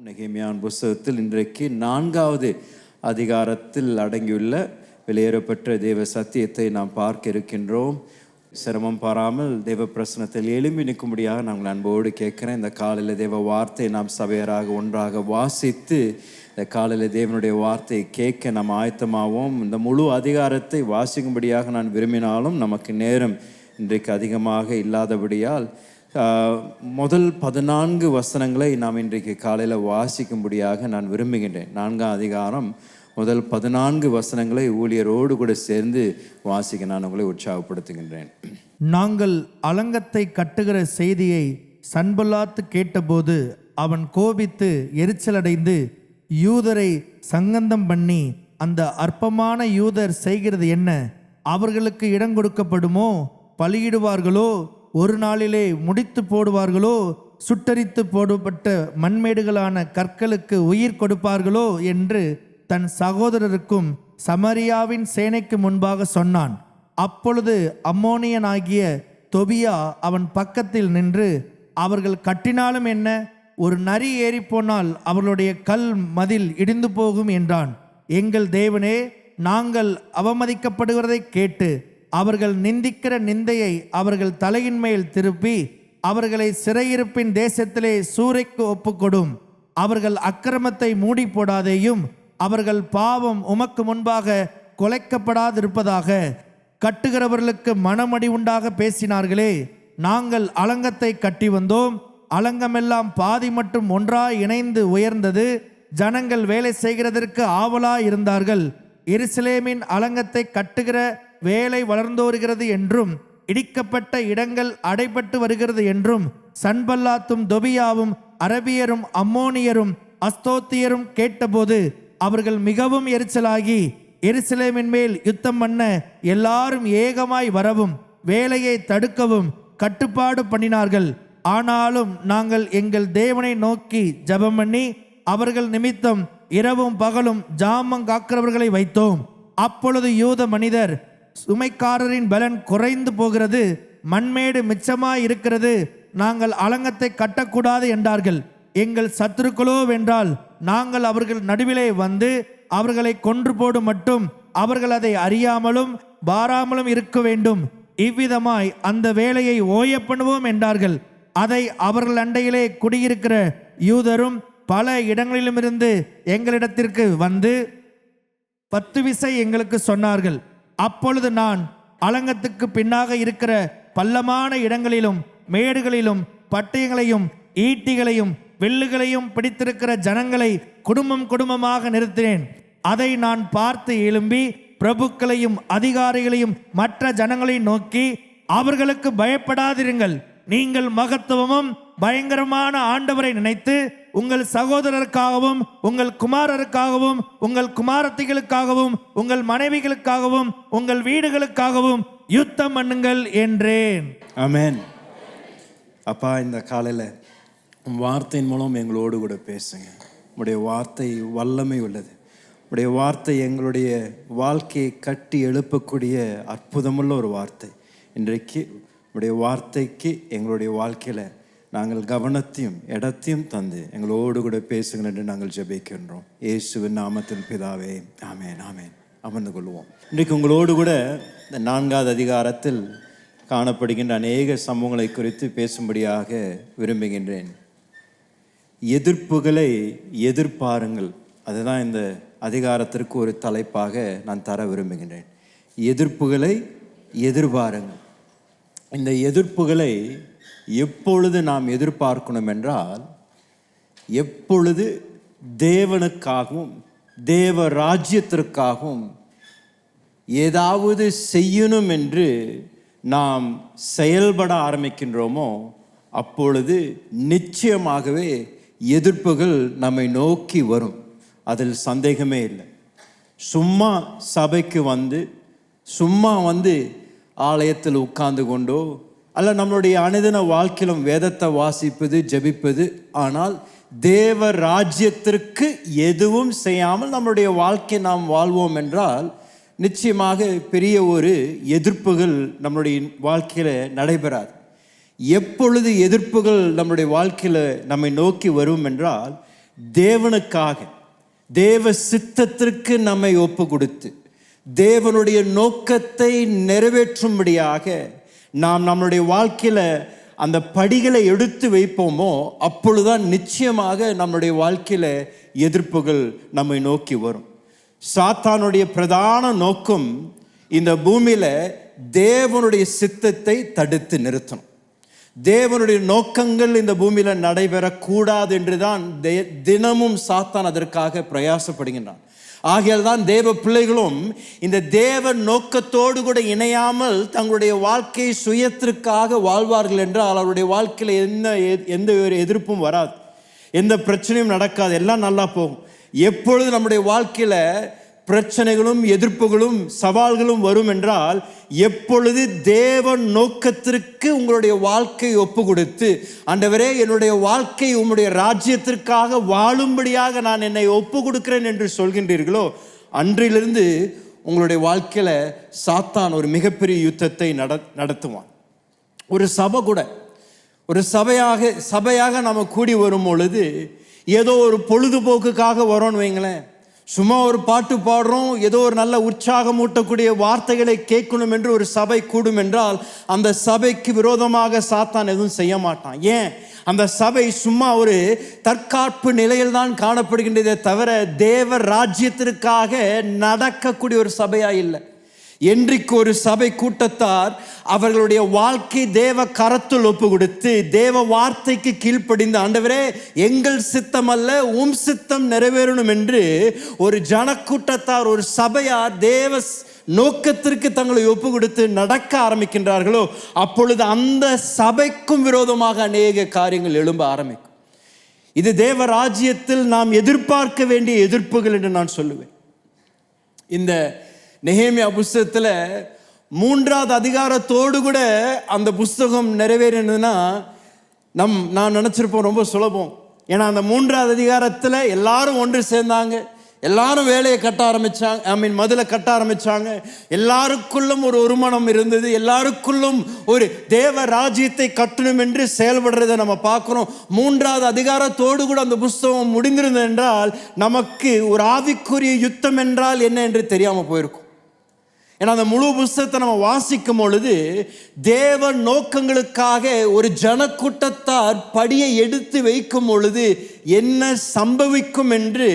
நெகேமியாவின் புஸ்தகத்தில் இன்றைக்கு 4வது அதிகாரத்தில் அடங்கியுள்ள வெளியேறப்பட்ட தேவ சத்தியத்தை நாம் பார்க்க இருக்கின்றோம். சிரமம் பாராமல் தேவ பிரசனத்தில் எழும்பி நிற்கும்படியாக நாங்கள் அன்போடு கேட்குறேன். இந்த காலையில் தேவ வார்த்தை நாம் சபையராக ஒன்றாக வாசித்து இந்த காலையில் தேவனுடைய வார்த்தையை கேட்க நாம் ஆயத்தமாவோம். இந்த முழு அதிகாரத்தை வாசிக்கும்படியாக நான் விரும்பினாலும் நமக்கு நேரம் இன்றைக்கு அதிகமாக இல்லாதபடியால் முதல் 14 வசனங்களை நாம் இன்றைக்கு காலையில் வாசிக்கும்படியாக நான் விரும்புகின்றேன். 4ஆம் அதிகாரம் முதல் 14 வசனங்களை ஊழியரோடு கூட சேர்ந்து வாசிக்க நான் உங்களை உற்சாகப்படுத்துகின்றேன். நாங்கள் அலங்கத்தை கட்டுகிற செய்தியை சன்பல்லாத் கேட்டபோது அவன் கோபித்து எரிச்சலடைந்து யூதரை சங்கந்தம் பண்ணி, அந்த அற்பமான யூதர் செய்கிறது என்ன? அவர்களுக்கு இடம் கொடுக்கப்படுமோ? பலியிடுவார்களோ? ஒரு நாளிலே முடித்து போடுவார்களோ? சுட்டரித்து போடப்பட்ட மண்மேடுகளான கற்களுக்கு உயிர் கொடுப்பார்களோ என்று தன் சகோதரருக்கும் சமரியாவின் சேனைக்கு முன்பாக சொன்னான். அப்பொழுது அம்மோனியனாகிய தொபியா அவன் பக்கத்தில் நின்று, அவர்கள் கட்டினாலும் என்ன? ஒரு நரி ஏறிப்போனால் அவர்களுடைய கல் மதில் இடிந்து போகும் என்றான். எங்கள் தேவனே, நாங்கள் அவமதிக்கப்படுகிறதை கேட்டு அவர்கள் நிந்திக்கிற நிந்தையை அவர்கள் தலையின் மேல் திருப்பி அவர்களை சிறையிருப்பின் தேசத்திலே சூறைக்கு ஒப்புக்கொடும். அவர்கள் அக்கிரமத்தை மூடி போடாதேயும், அவர்கள் பாவம் உமக்கு முன்பாக கொலைக்கப்படாதிருப்பதாக. கட்டுகிறவர்களுக்கு மனமடி உண்டாக பேசினார்களே. நாங்கள் அலங்கத்தை கட்டி வந்தோம், அலங்கமெல்லாம் பாதி மட்டும் ஒன்றாய் இணைந்து உயர்ந்தது. ஜனங்கள் வேலை செய்கிறதற்கு ஆவலாய் இருந்தார்கள். எருசலேமின் அலங்கத்தை கட்டுகிற வேலை வளர்ந்து வருகிறது என்றும் இடிக்கப்பட்ட இடங்கள் அடைபட்டு வருகிறது என்றும் சன்பல்லாத்தும் தொபியாவும் அரபியரும் அம்மோனியரும் அஸ்தோத்தியரும் கேட்டபோது அவர்கள் மிகவும் எரிச்சலாகி எருசலேமின் மேல் யுத்தம் பண்ண எல்லாரும் ஏகமாய் வரவும் வேலையை தடுக்கவும் கட்டுப்பாடு பண்ணினார்கள். ஆனாலும் நாங்கள் எங்கள் தேவனை நோக்கி ஜெபம் பண்ணி அவர்கள் நிமித்தம் இரவும் பகலும் ஜாமம் காக்கிறவர்களை வைத்தோம். அப்பொழுது யூத மனிதர், சுமைக்காரரின் பலன் குறைந்து போகிறது, மண்மேடு மிச்சமாய் இருக்கிறது, நாங்கள் அலங்கத்தை கட்டக்கூடாது என்றார்கள். எங்கள் சத்துருக்களோ வென்றால் நாங்கள் அவர்கள் நடுவிலே வந்து அவர்களை கொன்று போடும் மட்டும் அவர்கள் அதை அறியாமலும் பாராமலும் இருக்க வேண்டும். இவ்விதமாய் அந்த வேலையை ஓய பண்ணுவோம் என்றார்கள். அதை அவர்கள் அண்டையிலே குடியிருக்கிற யூதரும் பல இடங்களிலுமிருந்து எங்களிடத்திற்கு வந்து 10 விசை எங்களுக்கு சொன்னார்கள். அப்பொழுது நான் அலங்கத்துக்கு பின்னாக இருக்கிற பள்ளமான இடங்களிலும் மேடுகளிலும் பட்டயங்களையும் ஈட்டிகளையும் வில்லுகளையும் பிடித்திருக்கிற ஜனங்களை குடும்பம் குடும்பமாக நிறுத்தினேன். அதை நான் பார்த்து எழும்பி பிரபுக்களையும் அதிகாரிகளையும் மற்ற ஜனங்களை நோக்கி, அவர்களுக்கு பயப்படாதிருங்கள். நீங்கள் மகத்துவமும் பயங்கரமான ஆண்டவரை நினைத்து உங்கள் சகோதரருக்காகவும் உங்கள் குமாரருக்காகவும் உங்கள் குமாரத்திகளுக்காகவும் உங்கள் மனைவிகளுக்காகவும் உங்கள் வீடுகளுக்காகவும் யுத்தம் பண்ணுங்கள் என்றேன். ஆமென். அப்பா, இந்த காலையில் வார்த்தையின் மூலம் எங்களோடு கூட பேசுங்க. உடைய வார்த்தை வல்லமை உள்ளது. உடைய வார்த்தை எங்களுடைய வாழ்க்கையை கட்டி எழுப்பக்கூடிய அற்புதமுள்ள ஒரு வார்த்தை. இன்றைக்கு உடைய வார்த்தைக்கு எங்களுடைய வாழ்க்கையில் நாங்கள் கவனத்தையும் இடத்தையும் தந்து எங்களோடு கூட பேசுங்கள் என்று நாங்கள் ஜெபிக்கின்றோம். இயேசுவின் நாமத்தில் பிதாவே, ஆமென். ஆமென். அமர்ந்து கொள்வோம். இன்றைக்கு உங்களோடு கூட இந்த 4வது அதிகாரத்தில் காணப்படுகின்ற அநேக சம்பவங்களை குறித்து பேசும்படியாக விரும்புகின்றேன். எதிர்ப்புகளை எதிர்பாருங்கள், அதுதான் இந்த அதிகாரத்திற்கு ஒரு தலைப்பாக நான் தர விரும்புகின்றேன். எதிர்ப்புகளை எதிர்பாருங்கள். இந்த எதிர்ப்புகளை எப்பொழுது நாம் எதிர்பார்க்கணும் என்றால், எப்பொழுது தேவனுக்காகவும் தேவ ராஜ்யத்திற்காகவும் ஏதாவது செய்யணும் என்று நாம் செயல்பட ஆரம்பிக்கின்றோமோ அப்பொழுது நிச்சயமாகவே எதிர்ப்புகள் நம்மை நோக்கி வரும். அதில் சந்தேகமே இல்லை. சும்மா சபைக்கு வந்து சும்மா ஆலயத்தில் உட்கார்ந்து கொண்டோ அல்ல நம்மளுடைய அனுதின வாழ்க்கையிலும் வேதத்தை வாசிப்பது ஜெபிப்பது, ஆனால் தேவ ராஜ்யத்திற்கு எதுவும் செய்யாமல் நம்மளுடைய வாழ்க்கை நாம் வாழ்வோம் என்றால் நிச்சயமாக பெரிய ஒரு எதிர்ப்புகள் நம்மளுடைய வாழ்க்கையில் நடைபெறாது. எப்பொழுது எதிர்ப்புகள் நம்முடைய வாழ்க்கையில் நம்மை நோக்கி வரும் என்றால், தேவனுக்காக, தேவ சித்தத்திற்கு நம்மை ஒப்பு கொடுத்து தேவனுடைய நோக்கத்தை நிறைவேற்றும்படியாக நாம் நம்மளுடைய வாழ்க்கையில அந்த படிகளை எடுத்து வைப்போமோ, அப்பொழுதுதான் நிச்சயமாக நம்முடைய வாழ்க்கையில எதிர்ப்புகள் நம்மை நோக்கி வரும். சாத்தானுடைய பிரதான நோக்கம் இந்த பூமியில தேவனுடைய சித்தத்தை தடுத்து நிறுத்தணும். தேவனுடைய நோக்கங்கள் இந்த பூமியில நடைபெறக்கூடாது என்றுதான் தினமும் சாத்தான் அதற்காக பிரயாசப்படுகின்றான். ஆகையால் தான் தேவ பிள்ளைகளும் இந்த தேவ நோக்கத்தோடு கூட இணையாமல் தங்களுடைய வாழ்க்கையை சுயத்திற்காக வாழ்வார்கள் என்றால் அவருடைய வாழ்க்கையில் எந்த ஒரு எதிர்ப்பும் வராது, எந்த பிரச்சனையும் நடக்காது, எல்லாம் நல்லா போகும். எப்பொழுது நம்முடைய வாழ்க்கையில பிரச்சனைகளும் எதிர்ப்புகளும் சவால்களும் வரும் என்றால், எப்பொழுது தேவ நோக்கத்திற்கு உங்களுடைய வாழ்க்கையை ஒப்பு கொடுத்து, ஆண்டவரே என்னுடைய வாழ்க்கை உம்முடைய ராஜ்யத்திற்காக வாழும்படியாக நான் என்னை ஒப்பு கொடுக்கிறேன் என்று சொல்கின்றீர்களோ, அன்றிலிருந்து உங்களுடைய வாழ்க்கையில சாத்தான் ஒரு மிகப்பெரிய யுத்தத்தை நடத்துவான். ஒரு சபை கூட, ஒரு சபையாக நம்ம கூடி வரும் பொழுது ஏதோ ஒரு பொழுதுபோக்குக்காக வரோன்னு வைங்களேன், சும்மா ஒரு பாட்டு பாடுறோம், ஏதோ ஒரு நல்ல உற்சாகம் ஊட்டக்கூடிய வார்த்தைகளை கேட்கணும் என்று ஒரு சபை கூடும் என்றால், அந்த சபைக்கு விரோதமாக சாத்தான் எதுவும் செய்ய மாட்டான். ஏன்? அந்த சபை சும்மா ஒரு தற்காப்பு நிலையில் தான் காணப்படுகின்றதே தவிர தேவ ராஜ்யத்திற்காக நடக்கக்கூடிய ஒரு சபையா இல்லை. என்றைக்கு ஒரு சபை கூட்டத்தார் அவர்களுடைய வாழ்க்கை தேவ கரத்தில் ஒப்பு கொடுத்து தேவ வார்த்தைக்கு கீழ்ப்படிந்து, ஆண்டவரே எங்கள் சித்தம் அல்ல உம் சித்தம் நிறைவேறணும் என்று ஒரு ஜனக்கூட்டத்தார், ஒரு சபையார் தேவ நோக்கத்திற்கு தங்களை ஒப்பு கொடுத்து நடக்க ஆரம்பிக்கின்றார்களோ, அப்பொழுது அந்த சபைக்கும் விரோதமாக அநேக காரியங்கள் எழும்ப ஆரம்பிக்கும். இது தேவ ராஜ்யத்தில் நாம் எதிர்பார்க்க வேண்டிய எதிர்ப்புகள் என்று நான் சொல்லுவேன். இந்த நெகேமியா புஸ்தகத்தில் 3வது அதிகாரத்தோடு கூட அந்த புஸ்தகம் நிறைவேறினதுன்னா நான் நினச்சிருப்போம் ரொம்ப சுலபம். ஏன்னா அந்த 3வது அதிகாரத்தில் எல்லாரும் ஒன்று சேர்ந்தாங்க, எல்லாரும் வேலையை கட்ட ஆரம்பிச்சாங்க, மதிலை கட்ட ஆரம்பிச்சாங்க, எல்லாருக்குள்ளும் ஒரு மனம் இருந்தது, எல்லாருக்குள்ளும் ஒரு தேவ ராஜ்யத்தை கட்டணும் என்று செயல்படுறதை நம்ம பார்க்குறோம். 3வது அதிகாரத்தோடு கூட அந்த புஸ்தகம் முடிந்திருந்தது என்றால் நமக்கு ஒரு ஆவிக்குரிய யுத்தம் என்றால் என்ன என்று தெரியாமல் போயிருக்கும். ஏன்னா அந்த முழு புஸ்தகத்தை நம்ம வாசிக்கும் பொழுது தேவ நோக்கங்களுக்காக ஒரு ஜனக்கூட்டத்தார் படியை எடுத்து வைக்கும் பொழுது என்ன சம்பவிக்கும் என்று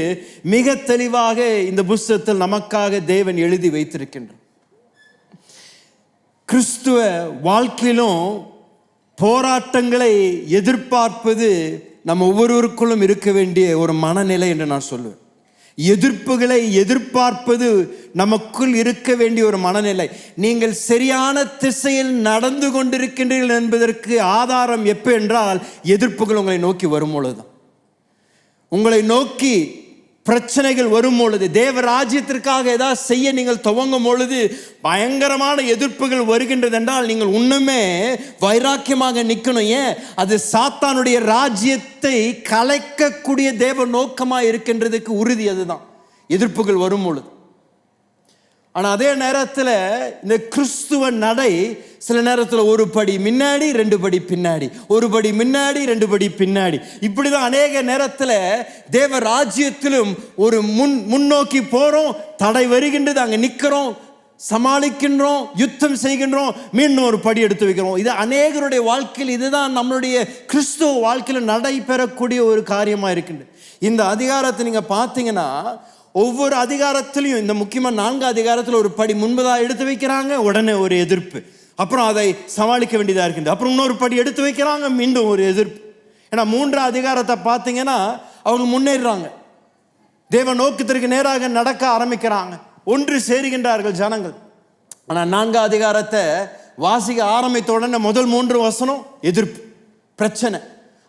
மிக தெளிவாக இந்த புஸ்தகத்தில் நமக்காக தேவன் எழுதி வைத்திருக்கின்றார். கிறிஸ்துவ வாழ்க்கையிலும் போராட்டங்களை எதிர்பார்ப்பது நம்ம ஒவ்வொருவருக்குள்ளும் இருக்க வேண்டிய ஒரு மனநிலை என்று நான் சொல்லுவேன். எதிர்ப்புகளை எதிர்பார்ப்பது நமக்குள் இருக்க வேண்டிய ஒரு மனநிலை. நீங்கள் சரியான திசையில் நடந்து கொண்டிருக்கின்றீர்கள் என்பதற்கு ஆதாரம் எப்போ என்றால், எதிர்ப்புகள் உங்களை நோக்கி வரும் பொழுதுதான். உங்களை நோக்கி பிரச்சனைகள் வரும் பொழுது, தேவ ராஜ்யத்திற்காக ஏதாவது செய்ய நீங்கள் துவங்கும் பொழுது பயங்கரமான எதிர்ப்புகள் வருகின்றது என்றால் நீங்கள் இன்னுமே வைராக்கியமாக நிற்கணும். ஏன்? அது சாத்தானுடைய ராஜ்யத்தை கலைக்கக்கூடிய தேவ நோக்கமாக இருக்கின்றதுக்கு உறுதி அதுதான், எதிர்ப்புகள் வரும் பொழுது. ஆனால் அதே நேரத்தில் இந்த கிறிஸ்துவ நடை சில நேரத்தில் ஒரு படி முன்னாடி 2 படி பின்னாடி, ஒரு படி முன்னாடி 2 படி பின்னாடி, இப்படிதான் அநேக நேரத்தில் தேவ ராஜ்யத்திலும் ஒரு முன்னோக்கி போகிறோம், தடை வருகின்றது, அங்கே நிற்கிறோம், சமாளிக்கின்றோம், யுத்தம் செய்கின்றோம், மீண்டும் ஒரு படி எடுத்து வைக்கிறோம். இது அநேகருடைய வாழ்க்கையில், இதுதான் நம்மளுடைய கிறிஸ்துவ வாழ்க்கையில் நடைபெறக்கூடிய ஒரு காரியமாக இருக்கின்றது. இந்த அதிகாரத்தை நீங்கள் பார்த்தீங்கன்னா ஒவ்வொரு அதிகாரத்திலையும், இந்த முக்கியமாக 4 அதிகாரத்தில் ஒரு படி முன்பதாக எடுத்து வைக்கிறாங்க, உடனே ஒரு எதிர்ப்பு, அப்புறம் அதை சமாளிக்க வேண்டியதாக இருக்கின்றது, அப்புறம் இன்னொரு படி எடுத்து வைக்கிறாங்க, மீண்டும் ஒரு எதிர்ப்பு. ஏன்னா 3வது அதிகாரத்தை பார்த்தீங்கன்னா அவங்க முன்னேறாங்க, தேவ நோக்கத்திற்கு நேராக நடக்க ஆரம்பிக்கிறாங்க, ஒன்று சேருகின்றார்கள் ஜனங்கள். ஆனால் 4வது அதிகாரத்தை வாசிக்க ஆரம்பித்த உடனே முதல் 3 வசனம் எதிர்ப்பு, பிரச்சனை,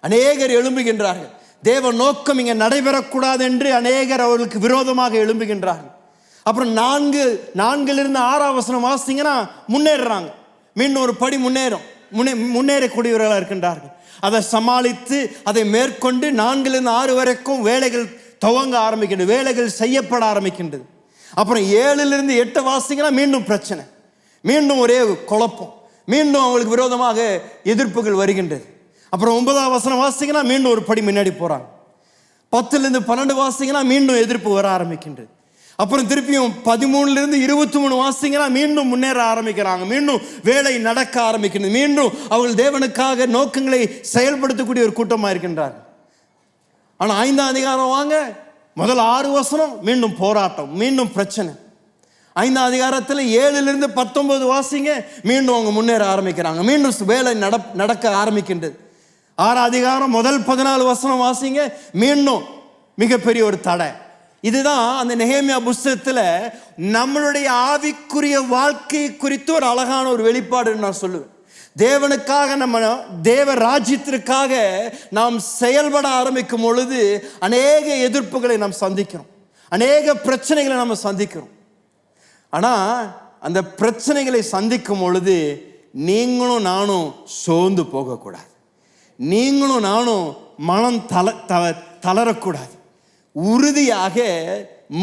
அநேகர் எழும்புகின்றார்கள், தேவ நோக்கம் இங்கே நடைபெறக்கூடாது என்று அநேகர் அவர்களுக்கு விரோதமாக எழும்புகின்றார்கள். அப்புறம் 4லிருந்து 6ஆம் வசனம் வாசிங்கன்னா முன்னேறுறாங்க, மீண்டும் ஒரு படி முன்னேறக்கூடியவர்களாக இருக்கின்றார்கள். அதை சமாளித்து அதை மேற்கொண்டு 4லிருந்து 6 வரைக்கும் வேலைகள் துவங்க ஆரம்பிக்கின்றது, வேலைகள் செய்யப்பட ஆரம்பிக்கின்றது. அப்புறம் 7லிருந்து 8 வாசிங்கன்னா மீண்டும் பிரச்சனை, மீண்டும் ஒரே குழப்பம், மீண்டும் அவங்களுக்கு விரோதமாக எதிர்ப்புகள் வருகின்றது. அப்புறம் 9ஆம் வசனம் வாசிங்கன்னா மீண்டும் ஒரு படி முன்னாடி போகிறாங்க. 10லிருந்து 12 வாசிங்கன்னா மீண்டும் எதிர்ப்பு வர ஆரம்பிக்கின்றது. அப்புறம் திருப்பியும் 13லிருந்து 23 வாசிங்கன்னா மீண்டும் முன்னேற ஆரம்பிக்கிறாங்க. மீண்டும் வேலை நடக்க ஆரம்பிக்கிறது. மீண்டும் அவர்கள் தேவனுக்காக நோக்கங்களை செயல்படுத்தக்கூடிய ஒரு கூட்டமாக இருக்கின்றார். ஆனால் 5ஆம் அதிகாரம் வாங்க, முதல் 6 வசனம் மீண்டும் போராட்டம், மீண்டும் பிரச்சனை. 5ஆம் அதிகாரத்தில் 7லிருந்து 19 வாசிங்க, மீண்டும் அவங்க முன்னேற ஆரம்பிக்கிறாங்க. மீண்டும் வேலை நடக்க ஆரம்பிக்கின்றது. 6ஆம் அதிகாரம் முதல் 14 வசனம் வாசிங்க, மீண்டும் மிகப்பெரிய ஒரு தடை. இதுதான் அந்த நெகேமியா புஸ்தகத்தில் நம்மளுடைய ஆவிக்குரிய வாழ்க்கை குறித்து ஒரு அழகான ஒரு வெளிப்பாடுன்னு நான் சொல்லுவேன். தேவனுக்காக, நம்ம தேவ ராஜ்யத்திற்காக நாம் செயல்பட ஆரம்பிக்கும் பொழுது அநேக எதிர்ப்புகளை நாம் சந்திக்கிறோம், அநேக பிரச்சனைகளை நம்ம சந்திக்கிறோம். ஆனால் அந்த பிரச்சனைகளை சந்திக்கும் பொழுது நீங்களும் நானும் சோர்ந்து போகக்கூடாது, நீங்களும் நானும் மனம் தளரக்கூடாது. உறுதியாக,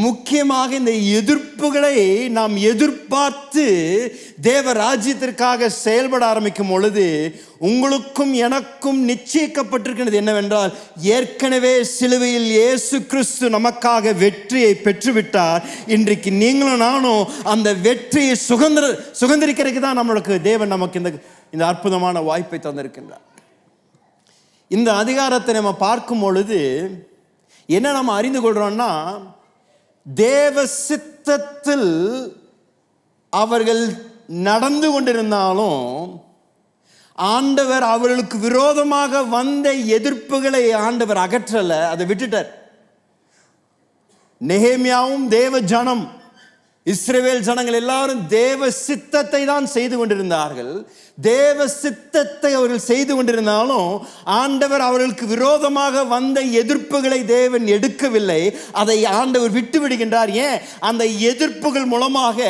முக்கியமாக இந்த எதிர்ப்புகளை நாம் எதிர்பார்த்து தேவ ராஜ்யத்திற்காக செயல்பட ஆரம்பிக்கும் பொழுது உங்களுக்கும் எனக்கும் நிச்சயிக்கப்பட்டிருக்கிறது என்னவென்றால், ஏற்கனவே சிலுவையில் இயேசு கிறிஸ்து நமக்காக வெற்றியை பெற்றுவிட்டார். இன்றைக்கு நீங்களும் நானும் அந்த வெற்றியை சுதந்திரிக்கிறதுக்கு தான் நம்மளுக்கு தேவன் நமக்கு இந்த அற்புதமான வாய்ப்பை தந்திருக்கின்றார். இந்த அதிகாரத்தை நம்ம பார்க்கும் பொழுது என்ன நம்ம அறிந்து கொள்றோம்னா, தேவ சித்தத்தில் அவர்கள் நடந்து கொண்டிருந்தாலும் ஆண்டவர் அவர்களுக்கு விரோதமாக வந்த எதிர்ப்புகளை ஆண்டவர் அகற்றல, அதை விட்டுட்டார். நெகேமியாவும் தேவ ஜனம், இஸ்ரவேல் ஜனங்கள் எல்லாரும் தேவ சித்தத்தை தான் செய்து கொண்டிருந்தார்கள். தேவ சித்தத்தை அவர்கள் செய்து கொண்டிருந்தாலும் ஆண்டவர் அவர்களுக்கு விரோதமாக வந்த எதிர்ப்புகளை தேவன் எடுக்கவில்லை, அதை ஆண்டவர் விட்டு விடுகின்றார். ஏன்? அந்த எதிர்ப்புகள் மூலமாக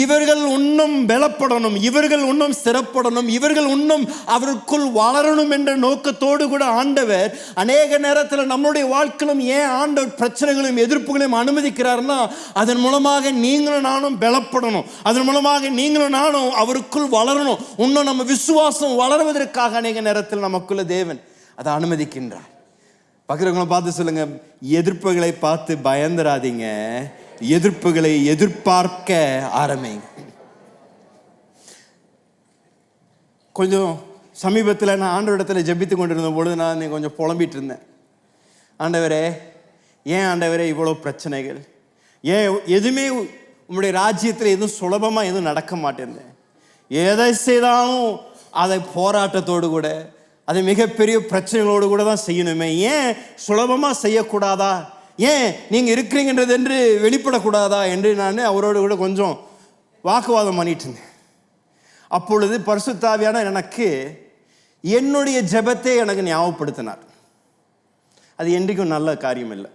இவர்கள் இன்னும் பலப்படணும், இவர்கள் இன்னும் ஸ்திரப்படணும், இவர்கள் இன்னும் அவருக்குள் வளரணும் என்ற நோக்கத்தோடு கூட ஆண்டவர் அநேக நேரத்தில் நம்மளுடைய வாழ்க்கையிலும் ஏன் ஆண்டவர் பிரச்சனைகளையும் எதிர்ப்புகளையும் அனுமதிக்கிறார்னா, அதன் மூலமாக நீங்களும் நானும் பலப்படணும், அதன் மூலமாக நீங்களும் நானும் அவருக்குள் வளரணும். இன்னும் நம்ம விசுவாசம் வளர்வதற்காக அநேக நேரத்தில் நமக்குள்ள தேவன் அதை அனுமதிக்கின்றார். பக்கத்துல பார்த்து சொல்லுங்க, எதிர்ப்புகளை பார்த்து பயந்துராதீங்க, எதிர்ப்புகளை எதிர்பார்க்க ஆரம்பிங்க. கொஞ்சம் சமீபத்தில் நான் ஆண்டவரிடத்தில் ஜெபித்து கொண்டிருந்த பொழுது நான் கொஞ்சம் புலம்பிட்டு இருந்தேன். ஆண்டவரே, ஏன் ஆண்டவரே இவ்வளோ பிரச்சனைகள், ஏன் எதுவுமே உங்களுடைய ராஜ்யத்தில் எதுவும் சுலபமாக எதுவும் நடக்க மாட்டேன், எதை செய்தாலும் அதை போராட்டத்தோடு கூட, அதை மிகப்பெரிய பிரச்சனைகளோடு கூட தான் செய்யணுமே, ஏன் சுலபமாக செய்யக்கூடாதா, ஏன் நீங்கள் இருக்கிறீங்கன்றது என்று வெளிப்படக்கூடாதா என்று நான் அவரோடு கூட கொஞ்சம் வாக்குவாதம் பண்ணிட்டு இருந்தேன். அப்பொழுது பரிசுத்த ஆவியானவர் எனக்கு என்னுடைய ஜெபத்தை எனக்கு ஞாபகப்படுத்தினார். அது என்றைக்கும் நல்ல காரியம் இல்லை,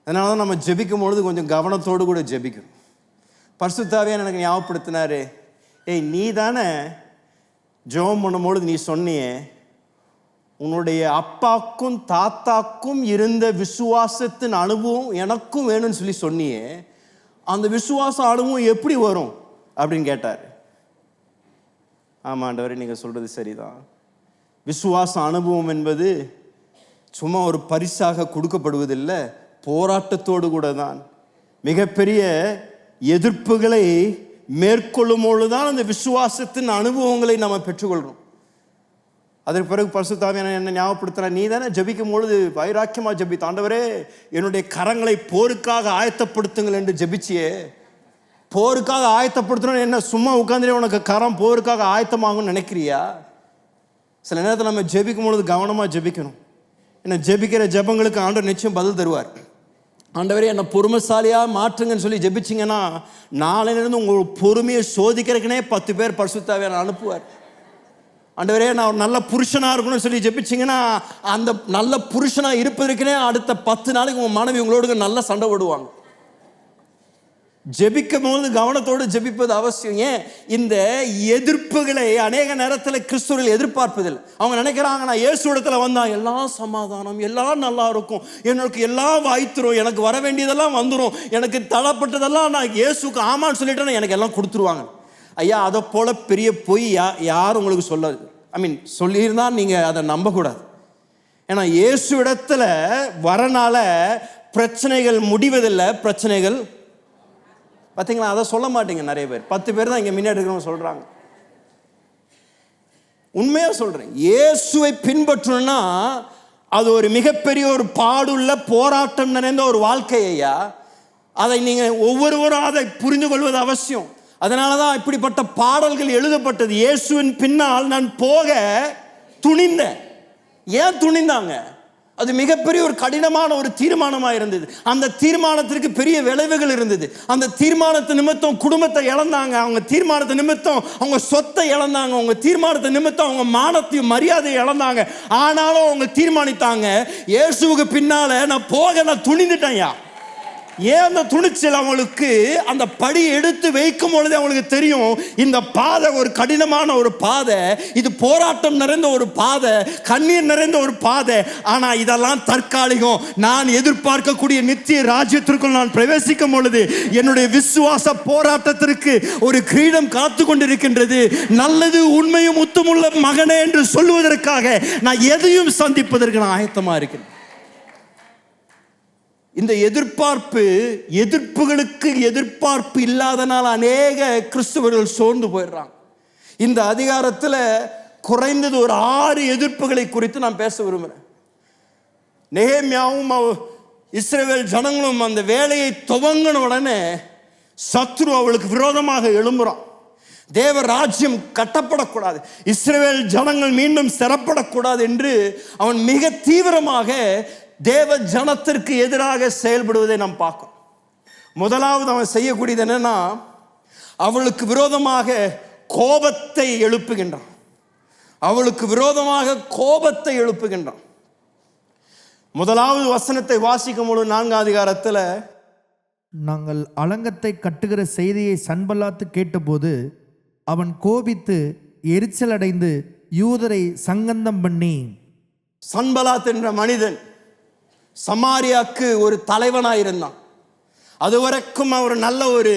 அதனால தான் நம்ம ஜெபிக்கும் பொழுது கொஞ்சம் கவனத்தோடு கூட ஜெபிக்கணும். பரிசுத்த ஆவியானவர் எனக்கு ஞாபகப்படுத்தினார், ஏய் நீ தானே ஜெபம் பண்ணும்பொழுது நீ சொன்னியே, உன்னுடைய அப்பாக்கும் தாத்தாக்கும் இருந்த விசுவாசத்தின் அனுபவம் எனக்கும் வேணும்னு சொல்லி சொன்னியே, அந்த விசுவாச அனுபவம் எப்படி வரும் அப்படின்னு கேட்டார். ஆமாம் ஆண்டவரே, நீங்கள் சொல்கிறது சரிதான். விசுவாச அனுபவம் என்பது சும்மா ஒரு பரிசாக கொடுக்கப்படுவதில்லை, போராட்டத்தோடு கூட தான். மிகப்பெரிய எதிர்ப்புகளை மேற்கொள்ளும் பொழுதுதான் அந்த விசுவாசத்தின் அனுபவங்களை நம்ம பெற்றுக்கொள்கிறோம். அதற்கு பிறகு பரிசுத்த ஆவியானவர் என்ன ஞாபகப்படுத்துற, நீ தானே ஜெபிக்கும் பொழுது வைராக்கியமாக ஜெபித்த, ஆண்டவரே என்னுடைய கரங்களை போருக்காக ஆயத்தப்படுத்துங்கள் என்று ஜெபிச்சியே, போருக்காக ஆயத்தப்படுத்தணும் என்ன சும்மா உட்காந்துட்டே உனக்கு கரம் போருக்காக ஆயத்தமாகும்னு நினைக்கிறியா? சில நேரத்தில் நம்ம ஜெபிக்கும் பொழுது கவனமாக ஜெபிக்கணும். என்ன ஜெபிக்கிற ஜெபங்களுக்கு ஆண்டவர் நிச்சயம் பதில் தருவார். ஆண்டவரே என்னை பொறுமைசாலியாக மாற்றுங்கன்னு சொல்லி ஜெபிச்சிங்கன்னா நாளையிலிருந்து உங்கள் பொறுமையை சோதிக்கிறதுக்குனே 10 பேர் பரிசுத்த ஆவியானவர் அனுப்புவார். ஆண்டவரே நான் ஒரு நல்ல புருஷனாக இருக்கணும்னு சொல்லி ஜெபிச்சிங்கன்னா அந்த நல்ல புருஷனாக இருப்பதற்குனே அடுத்த 10 நாளைக்கு உங்கள் மனைவி உங்களோடு நல்லா சண்டை போடுவாங்க. ஜெபிக்கும் போது கவனத்தோடு ஜெபிப்பது அவசியம். ஏன்? இந்த எதிர்ப்புகளை அநேக நேரத்தில் கிறிஸ்துவர்கள் எதிர்பார்ப்பதில்லை. அவங்க நினைக்கிறாங்க, நான் இயேசு இடத்துல வந்தால் எல்லாம் சமாதானம், எல்லாம் நல்லா இருக்கும், எனக்கு எல்லாம் வாய்த்துரும், எனக்கு வர வேண்டியதெல்லாம் வந்துடும், எனக்கு தள்ளப்பட்டதெல்லாம் நான் இயேசுக்கு ஆமான்னு சொல்லிட்டேன்னா எனக்கு எல்லாம் கொடுத்துருவாங்க. ஐயா, அதை போல பெரிய பொய் யார் உங்களுக்கு சொல்ல, சொல்லியிருந்தால் நீங்கள் அதை நம்பக்கூடாது. ஏன்னா இயேசு இடத்துல வரனால பிரச்சனைகள் முடிவதில்லை, பிரச்சனைகள் பார்த்தீங்களா? அதை சொல்ல மாட்டீங்க நிறைய பேர். 10 பேர் தான் இங்கே முன்னாடி இருக்கிறவங்க சொல்கிறாங்க. உண்மையாக சொல்கிறேன், இயேசுவை பின்பற்றணும்னா அது ஒரு மிகப்பெரிய ஒரு பாடுள்ள போராட்டம் நிறைந்த ஒரு வாழ்க்கை ஐயா. அதை நீங்கள் ஒவ்வொருவரும் அதை புரிந்து கொள்வது அவசியம். அதனால தான் இப்படிப்பட்ட பாடல்கள் எழுதப்பட்டது. இயேசுவின் பின்னால் நான் போக துணிந்தேன். ஏன் துணிந்தாங்க? அது மிகப்பெரிய ஒரு கடினமான ஒரு தீர்மானமாக இருந்தது. அந்த தீர்மானத்திற்கு பெரிய விளைவுகள் இருந்தது. அந்த தீர்மானத்தை நிமித்தம் குடும்பத்தை இழந்தாங்க, அவங்க தீர்மானத்தை நிமித்தம் அவங்க சொத்தை இழந்தாங்க, அவங்க தீர்மானத்தை நிமித்தம் அவங்க மானத்தையும் மரியாதையை இழந்தாங்க. ஆனாலும் அவங்க தீர்மானித்தாங்க, இயேசுவுக்கு பின்னால நான் போக நான் துணிந்துட்டேன்யா. ஏன் அந்த துணிச்சல்? அவங்களுக்கு அந்த படி எடுத்து வைக்கும் பொழுது அவங்களுக்கு தெரியும், இந்த பாதை ஒரு கடினமான ஒரு பாதை, இது போராட்டம் நிறைந்த ஒரு பாதை, கண்ணீர் நிறைந்த ஒரு பாதை. ஆனா இதெல்லாம் தற்காலிகம். நான் எதிர்பார்க்கக்கூடிய நித்திய ராஜ்யத்திற்குள் நான் பிரவேசிக்கும் பொழுது என்னுடைய விசுவாச போராட்டத்திற்கு ஒரு கிரீடம் காத்து கொண்டிருக்கின்றது. நல்லது உண்மையும் உத்தமுள்ள மகனே என்று சொல்லுவதற்காக நான் எதையும் சந்திப்பதற்கு நான் ஆயத்தமா இருக்கிறேன். இந்த எதிர்பார்ப்பு, எதிர்ப்புகளுக்கு எதிர்பார்ப்பு இல்லாதனால் அநேக கிறிஸ்தவர்கள் சோர்ந்து போயிடுறாங்க. இந்த அதிகாரத்தில் குறைந்தது ஒரு 6 எதிர்ப்புகளை குறித்து நான் பேச விரும்புகிறேன். நெகேமியாவும் இஸ்ரவேல் ஜனங்களும் அந்த வேலையை துவங்கின உடனே சத்ரு அவளுக்கு விரோதமாக எழும்புறான். தேவ ராஜ்யம் கட்டப்படக்கூடாது, இஸ்ரவேல் ஜனங்கள் மீண்டும் சிறப்படக்கூடாது என்று அவன் மிக தீவிரமாக தேவ ஜனத்திற்கு எதிராக செயல்படுவதை நாம் பார்க்கிறோம். முதலாவது அவன் செய்யக்கூடியது என்னன்னா, அவளுக்கு விரோதமாக கோபத்தை எழுப்புகின்றான். அவளுக்கு விரோதமாக கோபத்தை எழுப்புகின்றான். முதலாவது வசனத்தை வாசிக்கும் பொழுது 4ஆம் அதிகாரத்தில், நாங்கள் அலங்கத்தை கட்டுகிற செய்தியை சன்பல்லாத்து கேட்டபோது அவன் கோபித்து எரிச்சல் அடைந்து யூதரை சங்கந்தம் பண்ணி. சன்பலாத் என்ற மனிதன் சமாரியாக்கு ஒரு தலைவனாக இருந்தான். அதுவரைக்கும் அவர் நல்ல ஒரு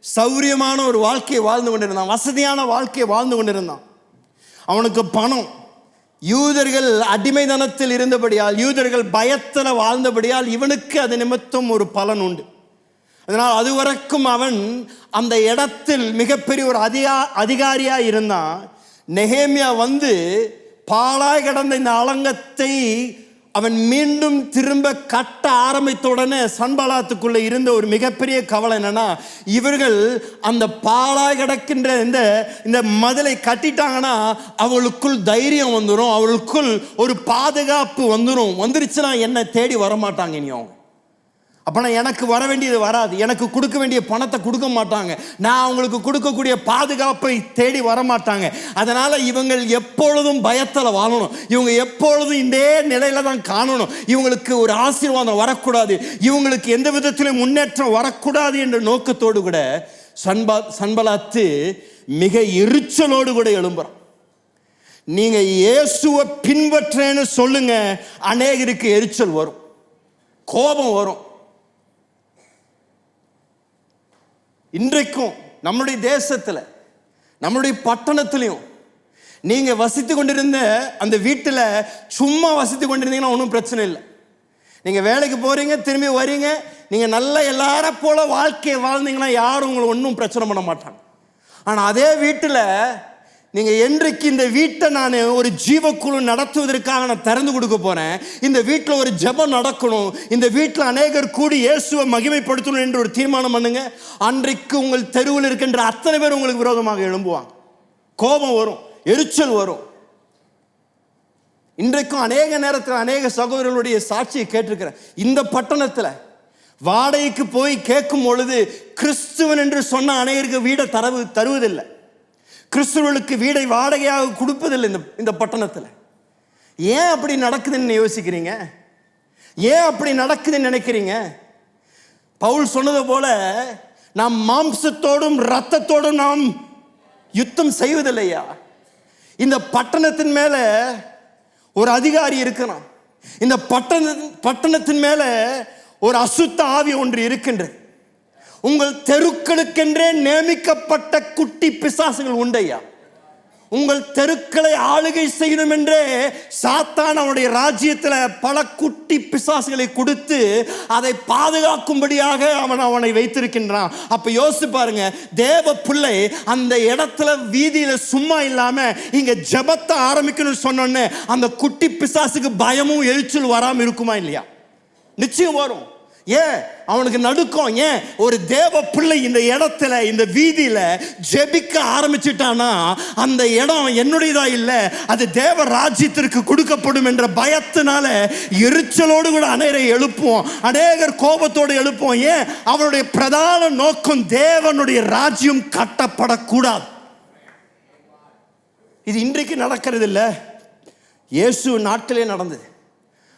சௌரியமான ஒரு வாழ்க்கையை வாழ்ந்து கொண்டிருந்தான், வசதியான வாழ்க்கையை வாழ்ந்து கொண்டிருந்தான். அவனுக்கு பணம், யூதர்கள் அடிமைதனத்தில் இருந்தபடியால், யூதர்கள் பயத்தில் வாழ்ந்தபடியால் இவனுக்கு அது நிமித்தம் ஒரு பலன் உண்டு. அதனால் அதுவரைக்கும் அவன் அந்த இடத்தில் மிகப்பெரிய ஒரு அதிகாரியாக இருந்தான். நெகேமியா வந்து பாழாய் கிடந்த இந்த அலங்கத்தை அவன் மீண்டும் திரும்ப கட்ட ஆரம்பித்த உடனே சன்பலாத்துக்குள்ளே இருந்த ஒரு மிகப்பெரிய கவலை என்னன்னா, இவர்கள் அந்த பாழாய் கிடக்கின்ற இந்த மதிலை கட்டிட்டாங்கன்னா அவளுக்குள் தைரியம் வந்துடும், அவளுக்குள் ஒரு பாதுகாப்பு வந்துருச்சுன்னா என்னை தேடி வரமாட்டாங்க. இனி அவங்க அப்போனா எனக்கு வர வேண்டியது வராது, எனக்கு கொடுக்க வேண்டிய பணத்தை கொடுக்க மாட்டாங்க, நான் அவங்களுக்கு கொடுக்கக்கூடிய பாதுகாப்பை தேடி வரமாட்டாங்க. அதனால் இவங்கள் எப்பொழுதும் பயத்தில் வாழணும், இவங்க எப்பொழுதும் இந்த நிலையில தான் காணணும், இவங்களுக்கு ஒரு ஆசீர்வாதம் வரக்கூடாது, இவங்களுக்கு எந்த விதத்திலும் முன்னேற்றம் வரக்கூடாது என்ற நோக்கத்தோடு கூட சன்பலாத்து மிக எரிச்சலோடு கூட எழும்புறான். நீங்க இயேசுவை பின்பற்றேன்னு சொல்லுங்க, அநேகருக்கு எரிச்சல் வரும், கோபம் வரும். இன்றைக்கும் நம்முடைய தேசத்தில், நம்முடைய பட்டணத்திலையும் நீங்கள் வசித்து கொண்டிருந்த அந்த வீட்டில் சும்மா வசித்து கொண்டிருந்தீங்கன்னா ஒன்றும் பிரச்சனை இல்லை. நீங்கள் வேலைக்கு போகிறீங்க, திரும்பி வரீங்க, நீங்கள் நல்ல எல்லாரும் போல வாழ்க்கையை வாழ்ந்தீங்கன்னா யாரும் உங்களை ஒன்றும் பிரச்சனை பண்ண மாட்டாங்க. ஆனால் அதே வீட்டில் நீங்கள் என்றைக்கு இந்த வீட்டை நான் ஒரு ஜீவக்குழு நடத்துவதற்காக நான் திறந்து கொடுக்க போகிறேன், இந்த வீட்டில் ஒரு ஜெபம் நடக்கணும், இந்த வீட்டில் அநேகர் கூடி இயேசுவை மகிமைப்படுத்தணும் என்று ஒரு தீர்மானம் பண்ணுங்க, அன்றைக்கு உங்கள் தெருவில் இருக்கின்ற அத்தனை பேர் உங்களுக்கு விரோதமாக எழும்புவாங்க. கோபம் வரும், எரிச்சல் வரும். இன்றைக்கும் அநேக நேரத்தில் அநேக சகோதரர்களுடைய சாட்சியை கேட்டிருக்கிறேன். இந்த பட்டணத்தில் வாடகைக்கு போய் கேட்கும் பொழுது கிறிஸ்துவன் என்று சொன்ன அநேகருக்கு வீடை தருவதில்லை, கிறிஸ்துவர்களுக்கு வீடை வாடகையாக கொடுப்பதில்லை இந்த பட்டணத்தில். ஏன் அப்படி நடக்குதுன்னு யோசிக்கிறீங்க? ஏன் அப்படி நடக்குதுன்னு நினைக்கிறீங்க? பவுல் சொன்னது போல நாம் மாம்சத்தோடும் இரத்தத்தோடும் நாம் யுத்தம் செய்வதில்லையா. இந்த பட்டணத்தின் மேல ஒரு அதிகாரி இருக்கிறான், இந்த பட்டணத்தின் மேல ஒரு அசுத்த ஆவி ஒன்று இருக்கின்றது. உங்கள் தெருக்களுக்கென்றே நியமிக்கப்பட்ட குட்டி பிசாசுகள் உண்டையா. உங்கள் தெருக்களை ஆளுகை செய்யணும் என்றே சாத்தான் அவனுடைய ராஜ்யத்தில் பல குட்டி பிசாசுகளை கொடுத்து அதை பாதுகாக்கும்படியாக அவனை வைத்திருக்கின்றான். அப்ப யோசிச்சு பாருங்க, தேவ பிள்ளை அந்த இடத்துல வீதியில சும்மா இல்லாம இங்க ஜெபத்தை ஆரம்பிக்கணும்னு சொன்னோன்னே அந்த குட்டி பிசாசுக்கு பயமும் எரிச்சல் வராம இருக்குமா இல்லையா? நிச்சயம் வரும். ஏன்? அவனுக்கு நடுக்கம். ஏன்? ஒரு தேவ பிள்ளை இந்த இடத்துல இந்த வீதியில ஜெபிக்க ஆரம்பிச்சுட்டானா அந்த இடம் என்னுடையதா இல்லை, அது தேவ ராஜ்யத்திற்கு கொடுக்கப்படும் என்ற பயத்தினால எரிச்சலோடு கூட அநேகரை எழுப்புவோம், அநேகர் கோபத்தோடு எழுப்புவோம். ஏன்? அவனுடைய பிரதான நோக்கம் தேவனுடைய ராஜ்யம் கட்டப்படக்கூடாது. இது இன்றைக்கு நடக்கிறது இல்லை, இயேசு நாட்களே நடந்தது.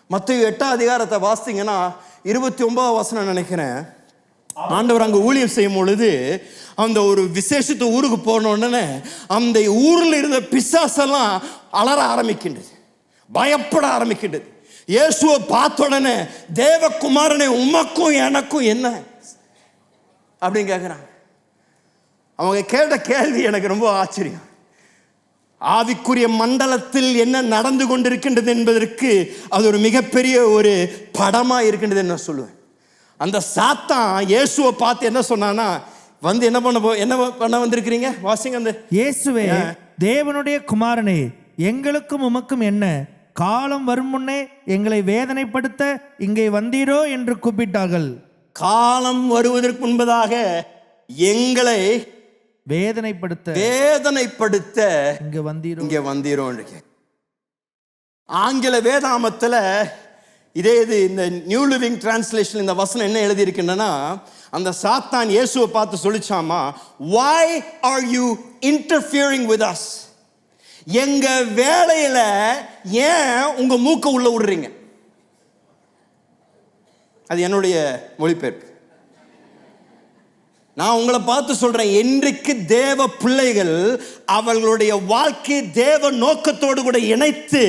மத்தேயு 8ஆம் அதிகாரத்தை வாசித்தீங்கன்னா 29ஆம் வசனம் நினைக்கிறேன். ஆண்டவர் அங்கே ஊழியம் செய்யும் பொழுது அந்த ஒரு விசேஷத்தை ஊருக்கு போன உடனே அந்த ஊரில் இருந்த பிசாசெல்லாம் அலற ஆரம்பிக்கின்றது, பயப்பட ஆரம்பிக்கின்றது. இயேசுவை பார்த்த உடனே தேவகுமாரனை உமக்கும் எனக்கும் என்ன அப்படின்னு கேட்குறாங்க. அவங்க கேட்ட கேள்வி எனக்கு ரொம்ப ஆச்சரியம். ஆவிக்குரிய மண்டலத்தில் என்ன நடந்து கொண்டிருக்கின்றது என்பதற்கு அது ஒரு மிகப்பெரிய ஒரு படமா இருக்கின்றது என்ன சொல்லுவேன். அந்த சாத்தான் இயேசுவை பார்த்து என்ன சொன்னானா, என்ன பண்ண வந்திருக்கிறீங்க வாசிங்க. அந்த இயேசுவே தேவனுடைய குமாரனே, எங்களுக்கும் உமக்கும் என்ன, காலம் வரும் முன்னே எங்களை வேதனைப்படுத்த இங்கே வந்தீரோ என்று கூப்பிட்டார்கள். காலம் வருவதற்கு முன்பதாக எங்களை வேதனைப்படுத்த இங்க வந்தீரோ. ஆங்கில வேதாமத்தில் இதே இது இந்த நியூ லிவிங் டிரான்ஸ்லேஷன் இந்த வசனம் என்ன எழுதி இருக்குன்னா, அந்த சாத்தான் இயேசுவை பார்த்து சொல்லிச்சாமா, why are you interfering with us? எங்க வேலையில ஏன் உங்க மூக்க உள்ள விடுறீங்க? அது என்னுடைய மொழிபெயர்ப்பு. நான் உங்களை பார்த்து சொல்றேன், என்றைக்கு தேவ பிள்ளைகள் அவர்களுடைய வாழ்க்கையை தேவ நோக்கத்தோடு கூட இணைத்து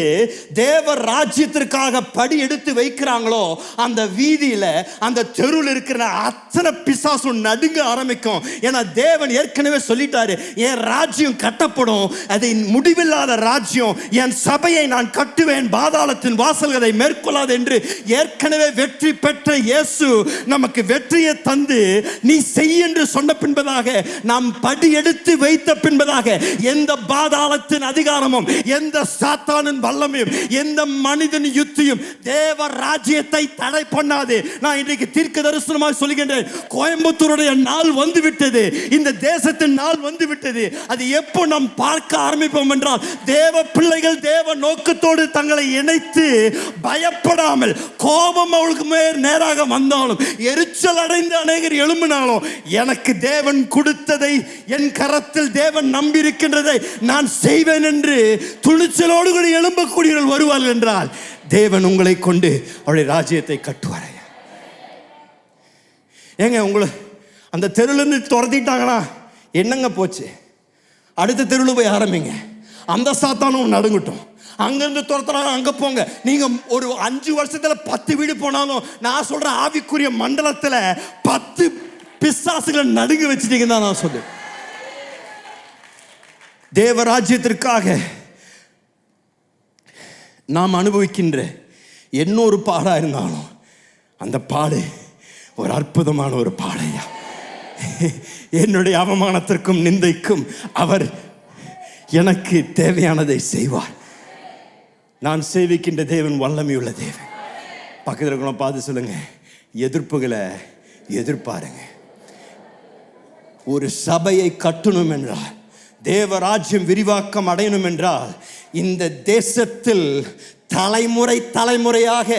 தேவ ராஜ்யத்திற்காக படி எடுத்து வைக்கிறாங்களோ அந்த வீதியில அந்த தெருவில் இருக்கிற அத்தனை பிசாசும் நடுங்க ஆரம்பிக்கும். ஏன்னா தேவன் ஏற்கனவே சொல்லிட்டாரு, என் ராஜ்யம் கட்டப்படும், அது முடிவில்லாத ராஜ்யம், என் சபையை நான் கட்டுவேன், பாதாளத்தின் வாசல்களை மேற்கொள்ளாது என்று ஏற்கனவே வெற்றி பெற்ற இயேசு நமக்கு வெற்றியை தந்து நீ செய்ய சொன்ன பின்பதாக நாம் படி எடுத்து வைத்த பின்பதாக எந்த பாதாளத்தின் அதிகாரமும் எந்த சாத்தானின் வல்லமையும் எந்த மனிதன் யுத்தியும் தேவ ராஜ்யத்தை தடை பண்ணாது. நான் இன்றைக்கு தீர்க்க தரிசனமாக சொல்லுகின்றேன், கோயம்புத்தூருடைய நாள் வந்து விட்டது, இந்த தேசத்தின் நாள் வந்து விட்டது. அது எப்போ நாம் பார்க்க ஆரம்பிப்போம் என்றால், தேவ பிள்ளைகள் தேவ நோக்கத்தோடு தங்களை இணைத்து பயப்படாமல், கோபம் அவளுக்கு மேல் நேராக வந்தாலும், எரிச்சல் அடைந்து அநேகர் எழும்பினாலும், எனக்கு தேவன் கொடுத்ததை, என் கரத்தில் தேவன் நம்பி இருக்கின்றதை நான் செய்வேன் என்று துணிச்சலோடு கூட எழும்பக்கூடியவர்கள் வருவார்கள் என்றால் தேவன் உங்களை கொண்டு அவருடைய ராஜ்யத்தை கட்டுவார். ஏங்க உங்களை அந்த தெருவிலிருந்து துரத்திட்டாங்களா, என்னங்க போச்சு? அடுத்த தெருவில் போய் ஆரம்பிங்க. அந்த சாத்தானும் நடுங்கட்டும். அங்கிருந்து துரத்துறாங்க, அங்க போங்க. நீங்க ஒரு 5 வருஷத்துல 10 வீடு போனாலும் நான் சொல்ற ஆவிக்குரிய மண்டலத்துல 10 பிசாசுகளை நடுங்க வச்சுட்டீங்கன்னு தான் நான் சொல்றேன். தேவராஜ்யத்திற்காக நாம் அனுபவிக்கின்ற என்ன ஒரு பாடா இருந்தாலும் அந்த பாடு ஒரு அற்புதமான ஒரு பாடையா. என்னுடைய அவமானத்திற்கும் நிந்தைக்கும் அவர் எனக்கு தேவையானதை செய்வார். நான் சேவிக்கின்ற தேவன் வல்லமையுள்ள தேவன். பக்கத்தில் இருக்கணும் பார்த்து சொல்லுங்க, எதிர்ப்புகளை எதிர்பாருங்க. ஒரு சபையை கட்டணும் என்றால், தேவராஜ்யம் விரிவாக்கம் அடையணும் என்றால், இந்த தேசத்தில் தலைமுறையாக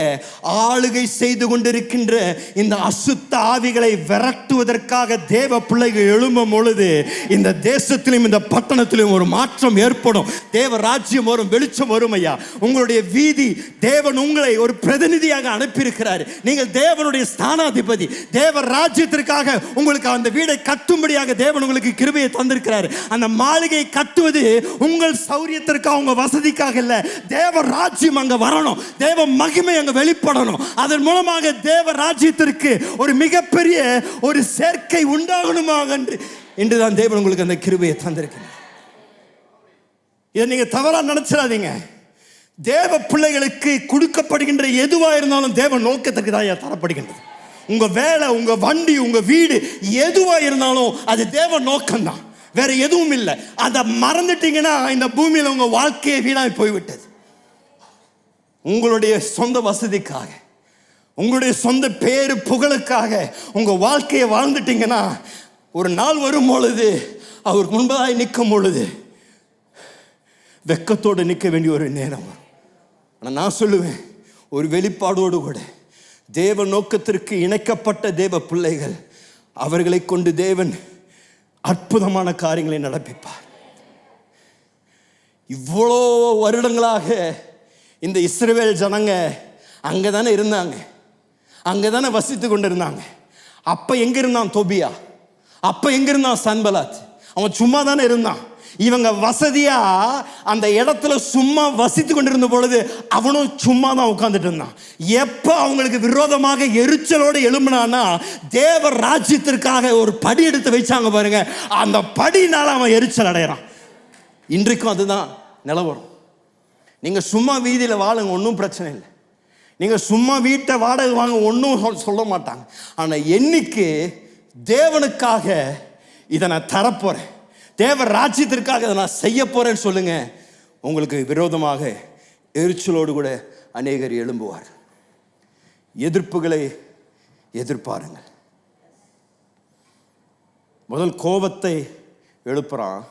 ஆளுகை செய்து கொண்டிருக்கின்ற இந்த அசுத்த ஆவிகளை விரட்டுவதற்காக தேவ பிள்ளைகள் எழும்பும் பொழுது இந்த தேசத்திலும் இந்த பட்டணத்திலும் ஒரு மாற்றம் ஏற்படும். தேவ ராஜ்யம் வரும், வெளிச்சம் வரும். ஐயா, உங்களுடைய வீதி தேவன் உங்களை ஒரு பிரதிநிதியாக அனுப்பியிருக்கிறார். நீங்கள் தேவனுடைய ஸ்தானாதிபதி. தேவ ராஜ்யத்திற்காக உங்களுக்கு அந்த வீடை கட்டும்படியாக தேவன் உங்களுக்கு கிருபையை தந்திருக்கிறார். அந்த மாளிகை கட்டுவது உங்கள் சௌரியத்திற்காக, உங்க வசதிக்காக இல்ல. தேவ ராஜ்யம் அங்க வரணும், தேவ மகிமை அங்க வெளிப்படணும். அதன் மூலமாக தேவ ராஜ்யத்திற்கு ஒரு மிகப்பெரிய ஒரு சேர்க்கை உண்டாகணுமாக என்றுதான் தேவன் உங்களுக்கு அந்த கிருபையை தந்திருக்கிறார். இதை நீங்க தவறா நினைச்சிடாதீங்க. தேவ பிள்ளைகளுக்கு கொடுக்கப்படுகின்ற எதுவா இருந்தாலும் தேவ நோக்கத்துக்கு தான் தரப்படுகின்றது. உங்க வேலை, உங்க வண்டி, உங்க வீடு எதுவா இருந்தாலும் அது தேவ நோக்கம்தான், வேற எதுவும் இல்லை. அதை மறந்துட்டீங்கன்னா இந்த பூமியில உங்க வாழ்க்கையை வீணாய் போய்விட்டது. உங்களுடைய சொந்த வசதிக்காக, உங்களுடைய சொந்த பேரு புகழுக்காக உங்க வாழ்க்கையை வாழ்ந்துட்டீங்கன்னா ஒரு நாள் வரும் பொழுது அவருக்கு முன்பதாய் நிற்கும் பொழுது வெக்கத்தோடு நிற்க வேண்டிய ஒரு நேரம் வரும். ஆனால் நான் சொல்லுவேன், ஒரு வெளிப்பாடோடு கூட தேவ நோக்கத்திற்கு இணைக்கப்பட்ட தேவ பிள்ளைகள், அவர்களை கொண்டு தேவன் அற்புதமான காரியங்களை நடப்பிப்பார். இவ்வளோ வருடங்களாக இந்த இஸ்ரவேல் ஜனங்க அங்கே தானே இருந்தாங்க, அங்கே தானே வசித்து கொண்டு இருந்தாங்க. அப்போ எங்கே இருந்தான் தொபியா? அப்போ எங்கே இருந்தான் சன்பலாத்? அவன் சும்மா தானே இருந்தான். இவங்க வசதியா அந்த இடத்துல சும்மா வசித்து கொண்டிருந்த பொழுது அவனும் சும்மா தான் உட்கார்ந்துட்டு இருந்தான். எப்போ அவங்களுக்கு விரோதமாக எரிச்சலோடு எழும்பினான்னா தேவ ராஜ்யத்திற்காக ஒரு படி எடுத்து வச்சாங்க பாருங்க, அந்த படினால அவன் எரிச்சல் அடைகிறான். இன்றைக்கும் அதுதான் நிலவரம். நீங்கள் சும்மா வீதியில் வாழுங்க, ஒன்றும் பிரச்சனை இல்லை. நீங்கள் சும்மா வீட்டை வாடகை வாங்க, ஒன்றும் சொல்ல மாட்டாங்க. ஆனால் என்னைக்கு தேவனுக்காக இதை நான் தரப்போகிறேன், தேவ ராஜ்யத்திற்காக இதை நான் செய்ய போகிறேன்னு சொல்லுங்க, உங்களுக்கு விரோதமாக எரிச்சலோடு கூட அநேகர் எழும்புவார். எதிர்ப்புகளை எதிர்பாருங்கள். முதல் கோபத்தை எழுப்புறான்,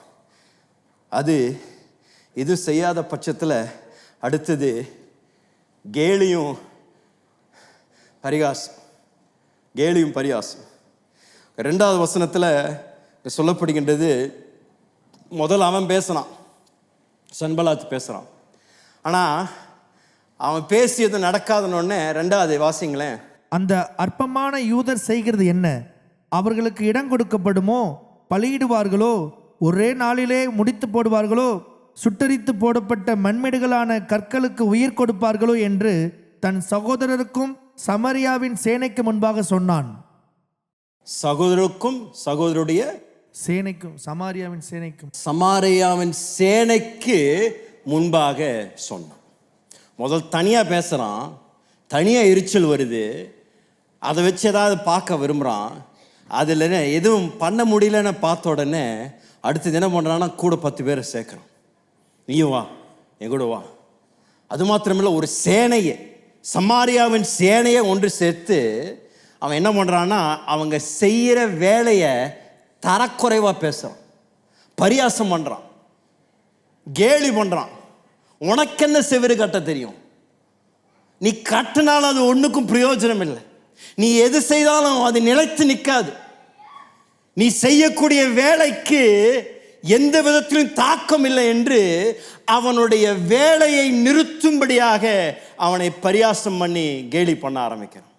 அது இது செய்யாத பட்சத்தில் அடுத்தது கேலியும் பரிகாசம். ரெண்டாவது வசனத்தில் சொல்லப்படுகின்றது, முதல் அவன் பேசுகிறான், சன்பலாத் பேசுகிறான். ஆனால் அவன் பேசியது நடக்காதனொன்னே ரெண்டாவது வாசிங்களேன். அந்த அற்பமான யூதர் செய்கிறது என்ன? அவர்களுக்கு இடம் கொடுக்கப்படுமோ? பலியிடுவார்களோ? ஒரே நாளிலே முடித்து போடுவார்களோ? சுட்டரித்து போடப்பட்ட மண்மேடுகளான கற்களுக்கு உயிர் கொடுப்பார்களோ என்று தன் சகோதரருக்கும் சமரியாவின் சேனைக்கு முன்பாக சொன்னான். சகோதரருக்கும் சகோதரருடைய சேனைக்கும், சமாரியாவின் சேனைக்கு முன்பாக சொன்னான். முதல் தனியாக பேசுகிறான், தனியாக எரிச்சல் வருது, அதை வச்சு ஏதாவது பார்க்க விரும்புகிறான். அதில் எதுவும் பண்ண முடியலன்னு பார்த்த உடனே அடுத்தது என்ன பண்ணுறான்னா கூட 10 பேரை சேர்க்குறான். நீயும் வா, என் கூட வா. அது மாத்திரமில்லை, ஒரு சேனையை, சமாரியாவின் சேனையை ஒன்று சேர்த்து அவன் என்ன பண்ணுறான்னா அவங்க செய்கிற வேலையை தரக்குறைவாக பேசுகிறான், பரியாசம் பண்ணுறான், கேலி பண்ணுறான். உனக்கு என்ன செவிறு கட்ட தெரியும்? நீ கட்டினாலும் அது ஒன்றுக்கும் பிரயோஜனம் இல்லை. நீ எது செய்தாலும் அது நிலைத்து நிற்காது. நீ செய்யக்கூடிய வேலைக்கு எந்த விதத்திலும் தாக்கம் இல்லை என்று அவனுடைய வேலையை நிறுத்தும்படியாக அவனை பரியாசம் பண்ணி கேலி பண்ண ஆரம்பிக்கிறான்.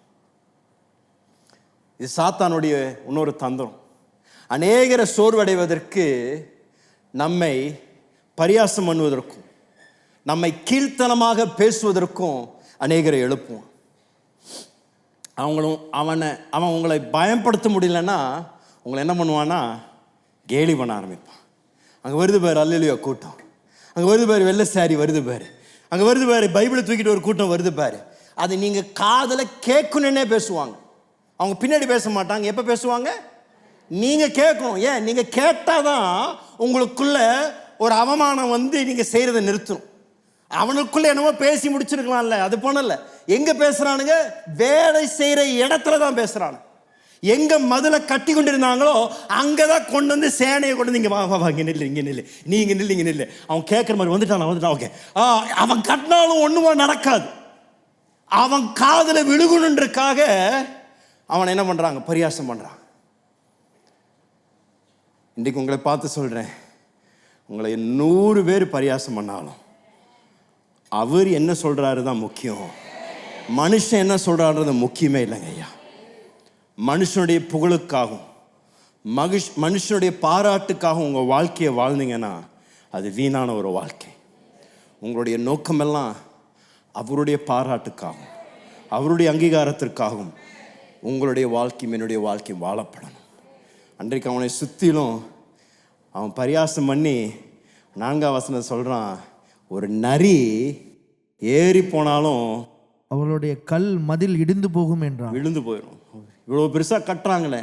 இது சாத்தானுடைய இன்னொரு தந்திரம். அநேகரை சோர்வடைவதற்கு, நம்மை பரியாசம் பண்ணுவதற்கும், நம்மை கீழ்த்தனமாக பேசுவதற்கும் அநேகரை எழுப்புவான். அவன் உங்களை பயன்படுத்த முடியலன்னா உங்களை என்ன பண்ணுவான்னா கேலி பண்ண ஆரம்பிப்பான். அங்கே வருது பாரு அல்லேலூயா கூட்டம், அங்கே வருது பாரு வெள்ளை சாரி வருது பாரு, அங்கே வருது பாரு பைபிளை தூக்கிட்டு ஒரு கூட்டம் வருது பாரு. அது நீங்கள் காதில் கேட்கணுன்னே பேசுவாங்க. அவங்க பின்னாடி பேச மாட்டாங்க. எப்போ பேசுவாங்க? நீங்கள் கேட்கணும். ஏன்? நீங்கள் கேட்டால் தான் உங்களுக்குள்ள ஒரு அவமானம் வந்து நீங்கள் செய்கிறத நிறுத்தணும். அவனுக்குள்ளே என்னவோ பேசி முடிச்சிருக்கலாம்ல, அது போனல. எங்கே பேசுகிறானுங்க? வேலை செய்கிற இடத்துல தான் பேசுகிறானு. எங்கே மதுளை கட்டி கொண்டு இருந்தாங்களோ அங்கே தான் கொண்டு வந்து சேனையை கொண்டு வந்து இங்கே வா இங்கே நில்லு, இங்கே நில்லு, நீ இங்கே நில்லு, இங்கே நில்லு. அவன் கேட்குற மாதிரி வந்துட்டான். ஓகே, அவன் கட்டினாலும் ஒன்றுமா நடக்காது. அவன் காதில் விழுகணுன்றக்காக அவனை என்ன பண்ணுறாங்க? பரியாசம் பண்ணுறான். இன்றைக்கு உங்களை பார்த்து சொல்கிறேன், உங்களை 100 பேர் பரியாசம் பண்ணாலும் அவர் என்ன சொல்கிறாரு தான் முக்கியம். மனுஷன் என்ன சொல்கிறான்றது முக்கியமே இல்லைங்க ஐயா. மனுஷனுடைய புகழுக்காகவும் மனுஷனுடைய பாராட்டுக்காகவும் உங்கள் வாழ்க்கையை வாழ்ந்தீங்கன்னா அது வீணான ஒரு வாழ்க்கை. உங்களுடைய நோக்கமெல்லாம் அவருடைய பாராட்டுக்காகவும் அவருடைய அங்கீகாரத்திற்காகவும் உங்களுடைய வாழ்க்கையும் என்னுடைய வாழ்க்கையும் வாழப்படணும். அன்றைக்கு அவனை சுற்றிலும் அவன் பரியாசம் பண்ணி 4ஆம் வசனம் சொல்கிறான், ஒரு நரி ஏறி போனாலும் அவளுடைய கல் மதில் இடிந்து போகும் என்றான். விழுந்து போயிடும். இவ்வளோ பெருசாக கட்டுறாங்களே,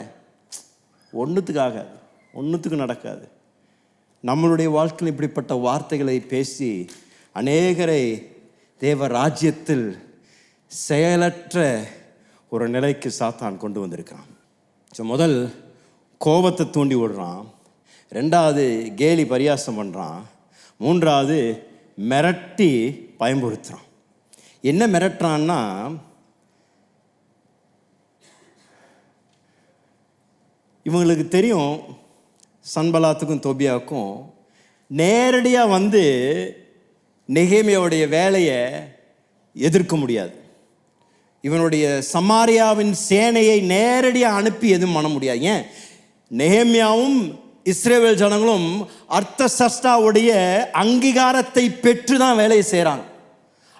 ஒன்றுத்துக்கு ஆகாது, ஒன்றுத்துக்கு நடக்காது. நம்மளுடைய வாழ்க்கையில் இப்படிப்பட்ட வார்த்தைகளை பேசி அநேகரை தேவ ராஜ்யத்தில் செயலற்ற ஒரு நிலைக்கு சாத்தான் கொண்டு வந்திருக்கான். ஸோ முதல் கோபத்தை தூண்டி விடுறான், 2வது கேலி பரியாசம் பண்ணுறான், 3வது மிரட்டி பயன்படுத்துகிறான். என்ன மிரட்டுறான்னா, இவங்களுக்கு தெரியும் சன்பலாத்துக்கும் தொபியாவுக்கும் நேரடியாக வந்து நெகேமியாவுடைய வேலையை எதிர்க்க முடியாது. இவனுடைய சமாரியாவின் சேனையை நேரடியாக அனுப்பி எதுவும் பண்ண முடியாது. ஏன், நெகேமியாவும் இஸ்ரேல் ஜனங்களும் அர்த்தசஷ்டாவுடைய அங்கீகாரத்தை பெற்று தான் வேலையை செய்கிறாங்க.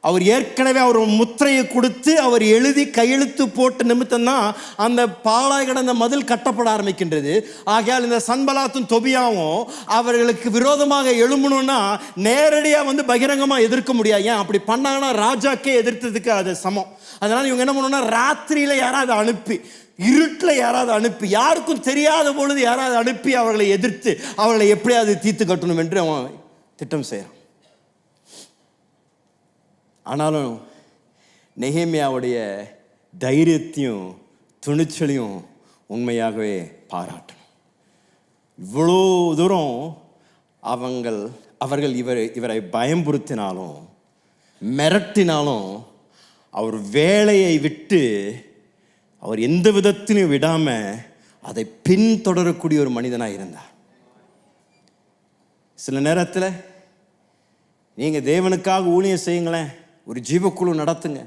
அவர் ஏற்கனவே அவர் முத்திரையை கொடுத்து அவர் எழுதி கையெழுத்து போட்ட நிமித்தம் தான் அந்த பாழாய் கிடந்த மதில் கட்டப்பட ஆரம்பிக்கின்றது. ஆகையால் இந்த சன்பலாத்தும் தொபியாவும் அவர்களுக்கு விரோதமாக எழும்பணும்னா நேரடியாக வந்து பகிரங்கமாக எதிர்க்க முடியாது. ஏன், அப்படி பண்ணாங்கன்னா ராஜாக்கே எதிர்த்ததுக்கு அது சமம். அதனால் இவங்க என்ன பண்ணணும்னா, ராத்திரியில் யாராவது அனுப்பி, இருட்டில் யாராவது அனுப்பி, யாருக்கும் தெரியாத பொழுது யாராவது அனுப்பி அவர்களை எதிர்த்து அவர்களை எப்படியாவது தீர்த்து கட்டணும் என்று அவன் திட்டம் செய்கிறான். ஆனாலும் நெகேமியாவுடைய தைரியத்தையும் துணிச்சலையும் உண்மையாகவே பாராட்டணும். இவ்வளோ தூரம் அவர்கள் இவரை பயம்புறுத்தினாலும் மிரட்டினாலும் அவர் வேலையை விட்டு அவர் எந்த விதத்திலையும் விடாமல் அதை பின்தொடரக்கூடிய ஒரு மனிதனாக இருந்தார். சில நேரத்தில் நீங்கள் தேவனுக்காக ஊழியம் செய்யுங்களேன், ஒரு ஜீவக்குழு நடத்துங்க,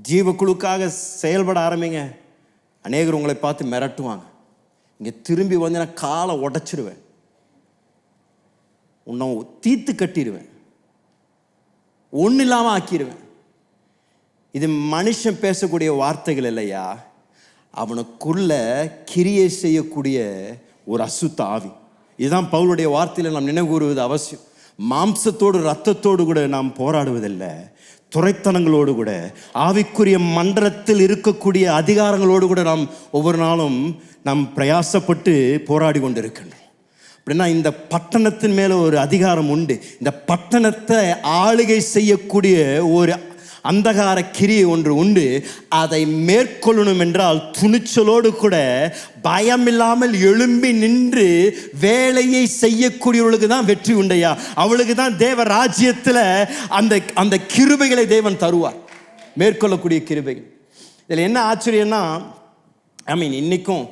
ஜீவக்குழுக்காக செயல்பட ஆரம்பிங்க. அநேகர் உங்களை பார்த்து மிரட்டுவாங்க. இங்கே திரும்பி வந்து நான் காலை உடைச்சிருவேன், உன்னை தீத்து கட்டிடுவேன், ஒன்றும் இல்லாமல் ஆக்கிடுவேன். இது மனுஷன் பேசக்கூடிய வார்த்தைகள் இல்லையா, அவனுக்குள்ள கிரியை செய்யக்கூடிய ஒரு அசுத்த ஆவி. இதுதான் பவுலுடைய வார்த்தையில் நாம் நினைவு கூறுவது அவசியம். மாம்சத்தோடு இரத்தத்தோடு கூட நாம் போராடுவதில்லை, துரைத்தனங்களோடு கூட ஆவிக்குரிய மன்றத்தில் இருக்கக்கூடிய அதிகாரங்களோடு கூட நாம் ஒவ்வொரு நாளும் நாம் பிரயாசப்பட்டு போராடி கொண்டிருக்கின்றோம். அப்படின்னா இந்த பட்டணத்தின் மேலே ஒரு அதிகாரம் உண்டு. இந்த பட்டணத்தை ஆளுகை செய்யக்கூடிய ஒரு அந்தகார கிரியை ஒன்று உண்டு. அதை மேற்கொள்ளணும் என்றால் துணிச்சலோடு கூட பயமில்லாமல் எழும்பி நின்று வேலையை செய்யக்கூடியவர்களுக்கு தான் வெற்றி உண்டையா. அவளுக்கு தான் தேவ ராஜ்யத்தில் அந்த கிருபைகளை தேவன் தருவார், மேற்கொள்ளக்கூடிய கிருபைகள். இதில் என்ன ஆச்சரியம்னா, இன்னைக்கும்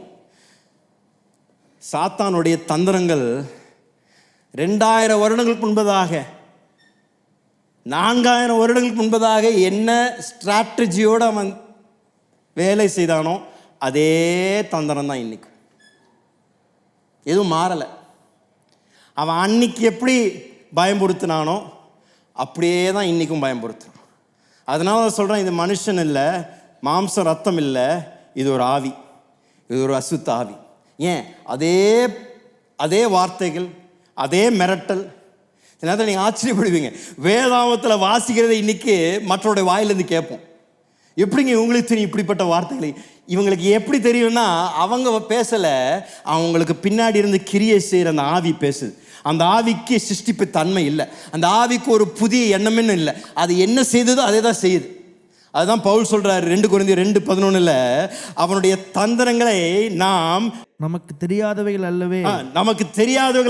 சாத்தானுடைய தந்திரங்கள் 2000 வருடங்களுக்கு முன்பதாக 4000 வருடங்களுக்கு முன்பதாக என்ன ஸ்ட்ராட்டஜியோடு அவன் வேலை செய்தானோ அதே தந்திரம் தான் இன்னைக்கும். எதுவும் மாறலை. அவன் அன்னைக்கு எப்படி பயன்படுத்தினானோ அப்படியே தான் இன்றைக்கும் பயன்படுத்துகிறான். அதனால சொல்கிறேன், இது மனுஷன் இல்லை, மாம்சம் ரத்தம் இல்லை, இது ஒரு ஆவி, இது ஒரு அசுத்த ஆவி. ஏன், அதே வார்த்தைகள், அதே மிரட்டல். நேரத்தில் நீங்கள் ஆச்சரியப்படுவீங்க, வேதாகமத்தில் வாசிக்கிறதை இன்னைக்கு மற்றவருடைய வாயிலிருந்து கேட்போம். எப்படிங்க இவங்களுக்கு தெரியும் இப்படிப்பட்ட வார்த்தைகளை? இவங்களுக்கு எப்படி தெரியும்னா, அவங்க பேசலை, அவங்களுக்கு பின்னாடி இருந்து கிரியை செய்கிற அந்த ஆவி பேசுது. அந்த ஆவிக்கு சிருஷ்டிப்பு தன்மை இல்லை, அந்த ஆவிக்கு ஒரு புதிய எண்ணமே இல்லை. அது என்ன செய்ததோ அதே தான் செய்யுது. அதுதான் பவுல் சொல்றாரு 2 கொரிந்தியர் 2:11 அவனுடைய தந்திரங்களை நமக்கு தெரியாதவைகள்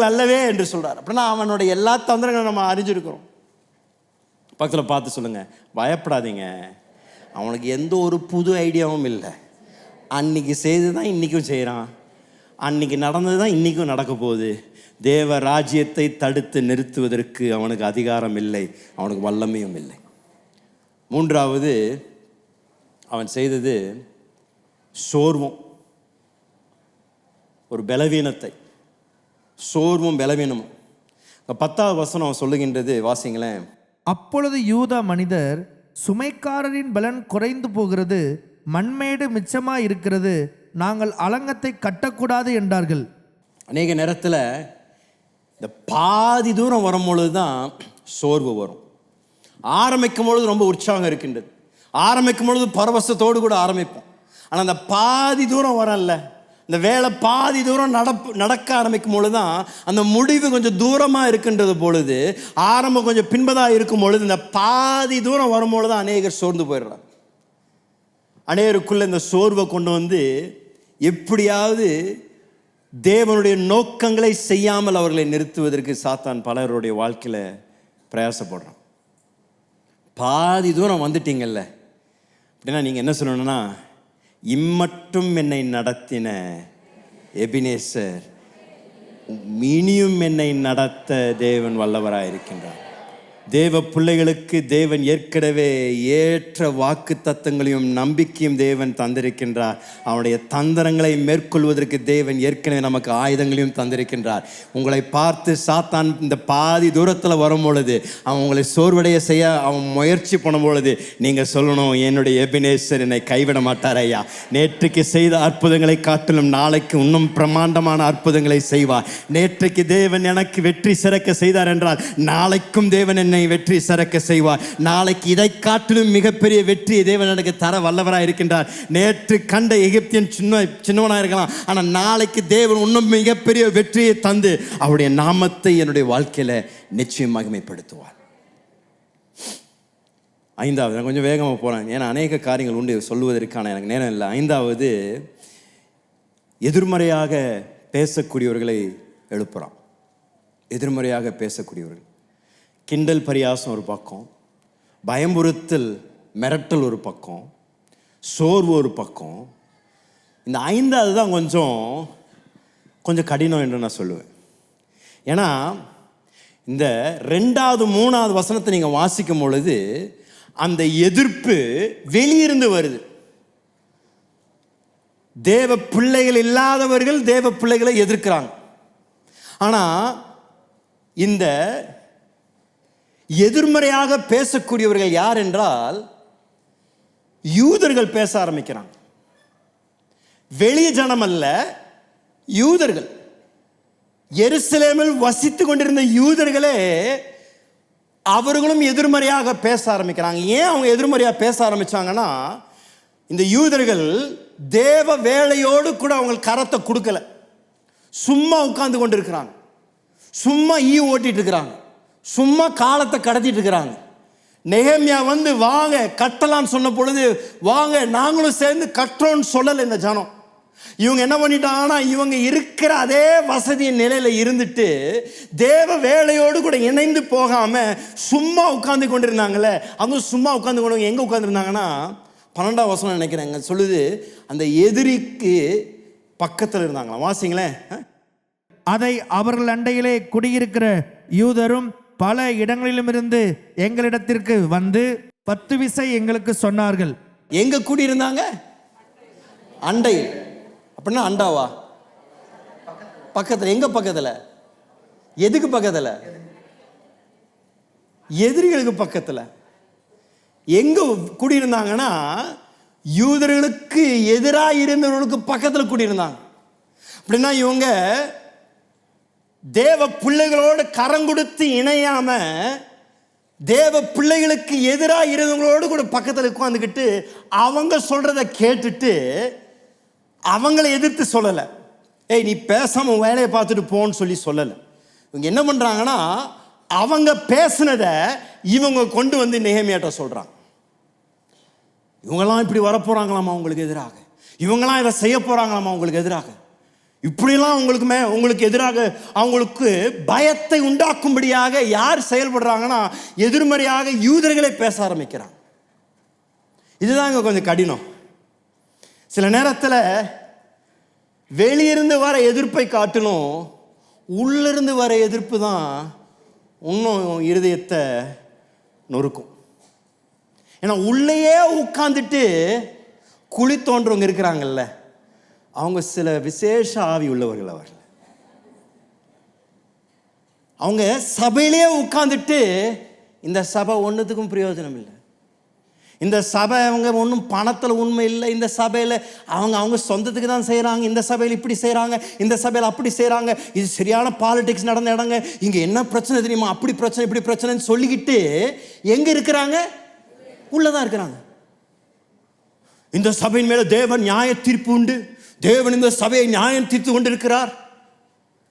அல்லவே என்று சொல்றாரு. அப்படின்னா அவனுடைய எல்லா தந்திரங்களும் நம்ம அறிஞ்சிருக்கிறோம். பக்கத்தில் பார்த்து சொல்லுங்க, பயப்படாதீங்க, அவனுக்கு எந்த ஒரு புது ஐடியாவும் இல்லை. அன்னைக்கு செய்து தான் இன்றைக்கும் செய்கிறான், அன்னைக்கு நடந்தது தான் இன்றைக்கும் நடக்க போகுது. தேவ ராஜ்யத்தை தடுத்து நிறுத்துவதற்கு அவனுக்கு அதிகாரம் இல்லை, அவனுக்கு வல்லமையும் இல்லை. 3வது அவன் செய்தது சோர்வும் ஒரு பலவீனத்தை, சோர்வும் பலவீனமும். 10வது வசனம் சொல்லுகின்றது, வாசிங்களேன். அப்பொழுது யூதா மனிதர், சுமைக்காரரின் பலன் குறைந்து போகிறது, மண்மேடு மிச்சமாக இருக்கிறது, நாங்கள் அலங்கத்தை கட்டக்கூடாது என்றார்கள். அநேக நேரத்தில் இந்த பாதி தூரம் வரும்பொழுது தான் சோர்வு வரும். ஆரம்பிக்கும் பொழுது ரொம்ப உற்சாகம் இருக்கின்றது, ஆரம்பிக்கும் பொழுது பரவசத்தோடு கூட ஆரம்பிப்போம். ஆனால் அந்த பாதி தூரம் வரல, இந்த வேலை பாதி தூரம் நடக்க ஆரம்பிக்கும் பொழுது தான் அந்த முடிவு கொஞ்சம் தூரமாக இருக்கின்றது பொழுது, ஆரம்பம் கொஞ்சம் பின்பதாக இருக்கும் பொழுது, இந்த பாதி தூரம் வரும்பொழுது தான் அநேகர் சோர்ந்து போயிடுறாங்க. அநேகருக்குள்ள இந்த சோர்வை கொண்டு வந்து எப்படியாவது தேவனுடைய நோக்கங்களை செய்யாமல் அவர்களை நிறுத்துவதற்கு சாத்தான் பலருடைய வாழ்க்கையில் பிரயாசப்படுறான். பாதி தூரம் வந்துட்டீங்கல்ல அப்படின்னா நீங்கள் என்ன சொல்லணும்னா, இம்மட்டும் என்னை நடத்தின எபினேசர் இனியும் என்னை நடத்த தேவன் வல்லவராக இருக்கின்றார். தேவ பிள்ளைகளுக்கு தேவன் ஏற்கனவே ஏற்ற வாக்கு தத்தங்களையும் நம்பிக்கையும் தேவன் தந்திருக்கின்றார். அவனுடைய தந்திரங்களை மேற்கொள்வதற்கு தேவன் ஏற்கனவே நமக்கு ஆயுதங்களையும் தந்திருக்கின்றார். உங்களை பார்த்து சாத்தான் இந்த பாதி தூரத்தில் வரும் பொழுது, அவன் உங்களை சோர்வடைய செய்ய அவன் முயற்சி பண்ணும் பொழுது நீங்கள் சொல்லணும், என்னுடைய எபினேசர் என்னை கைவிட மாட்டார் ஐயா. நேற்றுக்கு செய்த அற்புதங்களை காட்டிலும் நாளைக்கு இன்னும் பிரமாண்டமான அற்புதங்களை செய்வார். நேற்றைக்கு தேவன் எனக்கு வெற்றி சிறக்க செய்தார் என்றால் நாளைக்கும் தேவன் என்னை வெற்றி சிறக்க செய்வார். நாளைக்கு இதை காட்டிலும் மிகப்பெரிய வெற்றியை தேவன் எனக்கு தர வல்லவராக இருக்கின்றார். நேற்று கண்ட எகிப்தியன் சின்னவனாக இருக்கலாம், ஆனால் நாளைக்கு தேவன் இன்னும் மிகப்பெரிய வெற்றியை தந்து அவருடைய நாமத்தை என்னுடைய வாழ்க்கையில நிச்சயம் மகிமைப்படுத்துவார். ஐந்தாவது, நான் கொஞ்சம் வேகமாக போகிறேன், ஏன்னா அநேக காரியங்கள் உண்டு சொல்லுவதற்கான எனக்கு நேரம் இல்லை. ஐந்தாவது, எதிர்மறையாக பேசக்கூடியவர்களை எழுப்புறான். எதிர்மறையாக பேசக்கூடியவர்கள், கிண்டல் பரியாசம் ஒரு பக்கம், பயமுறுத்தல் மிரட்டல் ஒரு பக்கம், சோர்வு ஒரு பக்கம். இந்த ஐந்தாவது தான் கொஞ்சம் கடினம் என்று நான் சொல்லுவேன். ஏன்னா இந்த 2வது 3வது வசனத்தை நீங்கள் வாசிக்கும் பொழுது அந்த எதிர்ப்பு வெளியிருந்து வருது. தேவ பிள்ளைகள் இல்லாதவர்கள் தேவ பிள்ளைகளை எதிர்க்கிறாங்க. ஆனால் இந்த எதிர்மறையாக பேசக்கூடியவர்கள் யார் என்றால் யூதர்கள் பேச ஆரம்பிக்கிறாங்க. வெளிய ஜனம் அல்ல, யூதர்கள். எருசலேமில் வசித்து கொண்டிருந்த யூதர்களே அவர்களும் எதிர்மறையாக பேச ஆரம்பிக்கிறாங்க. ஏன் அவங்க எதிர்மறையாக பேச ஆரம்பிச்சாங்கன்னா, இந்த யூதர்கள் தேவ வேலையோடு கூட அவங்க கரத்தை கொடுக்கல, சும்மா உட்கார்ந்து கொண்டு இருக்கிறாங்க, சும்மா ஓட்டிட்டு இருக்கிறாங்க, சும்மா காலத்தை கடத்திட்டு இருக்கிறாங்க. நெகேமியா வந்து வாங்க கட்டலான்னு சொன்ன பொழுது வாங்க நாங்களும் சேர்ந்து கட்டுறோன்னு சொல்லலை இந்த ஜனம். இவங்க என்ன பண்ணிட்டாங்கன்னா, இவங்க இருக்கிற அதே வசதியின் நிலையில இருந்துட்டு தேவ வேலையோடு கூட இணைந்து போகாம சும்மா உட்கார்ந்து கொண்டிருந்தாங்கல்ல. அவங்க சும்மா உட்கார்ந்து கொண்டு எங்க உட்கார்ந்துருந்தாங்கன்னா, 12வது வசனம் நினைக்கிறேங்க சொல்லுது, அந்த எதிரிக்கு பக்கத்தில் இருந்தாங்களாம். வாசிங்களேன். அதை அவர்கள் அண்டையிலே குடியிருக்கிற யூதரும் பல இடங்களிலுமிருந்து எங்களிடத்திற்கு வந்து 10 விசை எங்களுக்கு சொன்னார்கள். எங்க கூடியிருந்தாங்க? அண்டை. அப்படின்னா அண்டாவா? பக்கத்தில். எங்க பக்கத்தில்? எதுக்கு பக்கத்தில்? எதிரிகளுக்கு பக்கத்தில். எங்க கூடியிருந்தாங்கன்னா, யூதர்களுக்கு எதிராக இருந்தவர்களுக்கு பக்கத்தில் கூடியிருந்தாங்க. அப்படின்னா இவங்க தேவ பிள்ளைகளோடு கரம் கொடுத்து இணையாம தேவ பிள்ளைகளுக்கு எதிராக இருந்தவங்களோடு கூட பக்கத்தில் உட்காந்துக்கிட்டு அவங்க சொல்றதை கேட்டுட்டு அவங்களை எதிர்த்து சொல்லலை. ஏய் நீ பேசாம வேலையை பார்த்துட்டு போன்னு சொல்லலை. இவங்க என்ன பண்றாங்கன்னா, அவங்க பேசுனதை இவங்க கொண்டு வந்து நெகேமியாட்ட சொல்றாங்க. இவங்கெல்லாம் இப்படி வரப்போறாங்களாமா உங்களுக்கு எதிராக, இவங்கெல்லாம் இதை செய்ய போறாங்களாமா உங்களுக்கு எதிராக, இப்படிலாம் உங்களுக்கு எதிராக அவங்களுக்கு பயத்தை உண்டாக்கும்படியாக யார் செயல்படுறாங்கன்னா, எதிர்மறையாக யூதர்களை பேச ஆரம்பிக்கிறாங்க. இதுதான் இங்க கொஞ்சம் கடினம். சில நேரத்தில் வெளியிருந்து வர எதிர்ப்பை காட்டிலும் உள்ளிருந்து வர எதிர்ப்பு தான் இன்னும் இருதயத்தை நொறுக்கும். ஏன்னா உள்ளேயே உட்கார்ந்துட்டு குழி தோன்றவங்க இருக்கிறாங்கல்ல, அவங்க சில விசேஷ ஆவி உள்ளவர்கள். அவர்கள் அவங்க சபையிலே உட்கார்ந்துட்டு இந்த சபை ஒன்றுத்துக்கும் பிரயோஜனம் இல்லை, இந்த சபை அவங்க ஒன்றும் பணத்தில் உண்மை இல்லை. இந்த சபையில் அவங்க சொந்தத்துக்கு தான் செய்கிறாங்க. இந்த சபையில் இப்படி செய்கிறாங்க, இந்த சபையில் அப்படி செய்கிறாங்க. இது சரியான பாலிடிக்ஸ் நடந்த இடங்க. இங்கே என்ன பிரச்சனை தெரியுமா, அப்படி பிரச்சனை இப்படி பிரச்சனைன்னு சொல்லிக்கிட்டு எங்கே இருக்கிறாங்க? உள்ளதான் இருக்கிறாங்க. இந்த சபையின் மேலே தேவன் நியாய தீர்ப்பு உண்டு. தேவன் இந்த சபையை நியாயம் தீர்த்து கொண்டு இருக்கிறார்.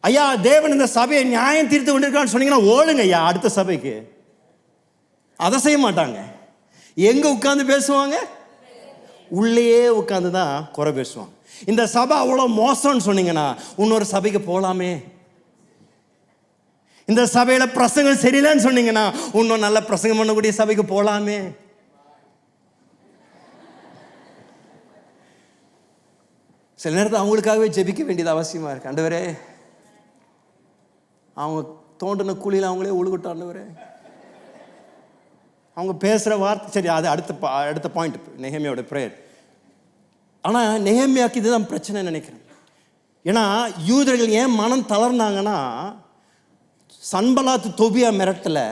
ஐயா, தேவன் இந்த சபையை நியாயம் தீர்த்து கொண்டு இருக்கிறான்னு சொன்னீங்கன்னா ஓடுங்க ஐயா அடுத்த சபைக்கு. அதை செய்ய மாட்டாங்க. எங்க உட்கார்ந்து பேசுவாங்க? உள்ளேயே உட்கார்ந்து தான் குறை பேசுவாங்க. இந்த சபை அவ்வளோ மோசம்னு சொன்னீங்கன்னா இன்னொரு சபைக்கு போகலாமே. இந்த சபையில பிரசங்கம் சரியில்லைன்னு சொன்னீங்கன்னா இன்னும் நல்ல பிரசங்கம் பண்ணக்கூடிய சபைக்கு போகலாமே. சில நேரத்தில் அவங்களுக்காகவே ஜெபிக்க வேண்டியது அவசியமா இருக்கு. ஆண்டவரே, அவங்க தோண்டின குழியில் அவங்களே உழுகட்டும் ஆண்டவரே. அவங்க பேசுகிற வார்த்தை சரி, அது அடுத்த பாயிண்ட் நெகேமியாவோட ப்ரேயர். ஆனால் நெகேமியாவுக்கு இதுதான் பிரச்சனை நினைக்கிறேன். ஏன்னா யூதர்கள் ஏன் மனம் தளர்ந்தாங்கன்னா, சன்பலாத்து தொபியா மிரட்டலை,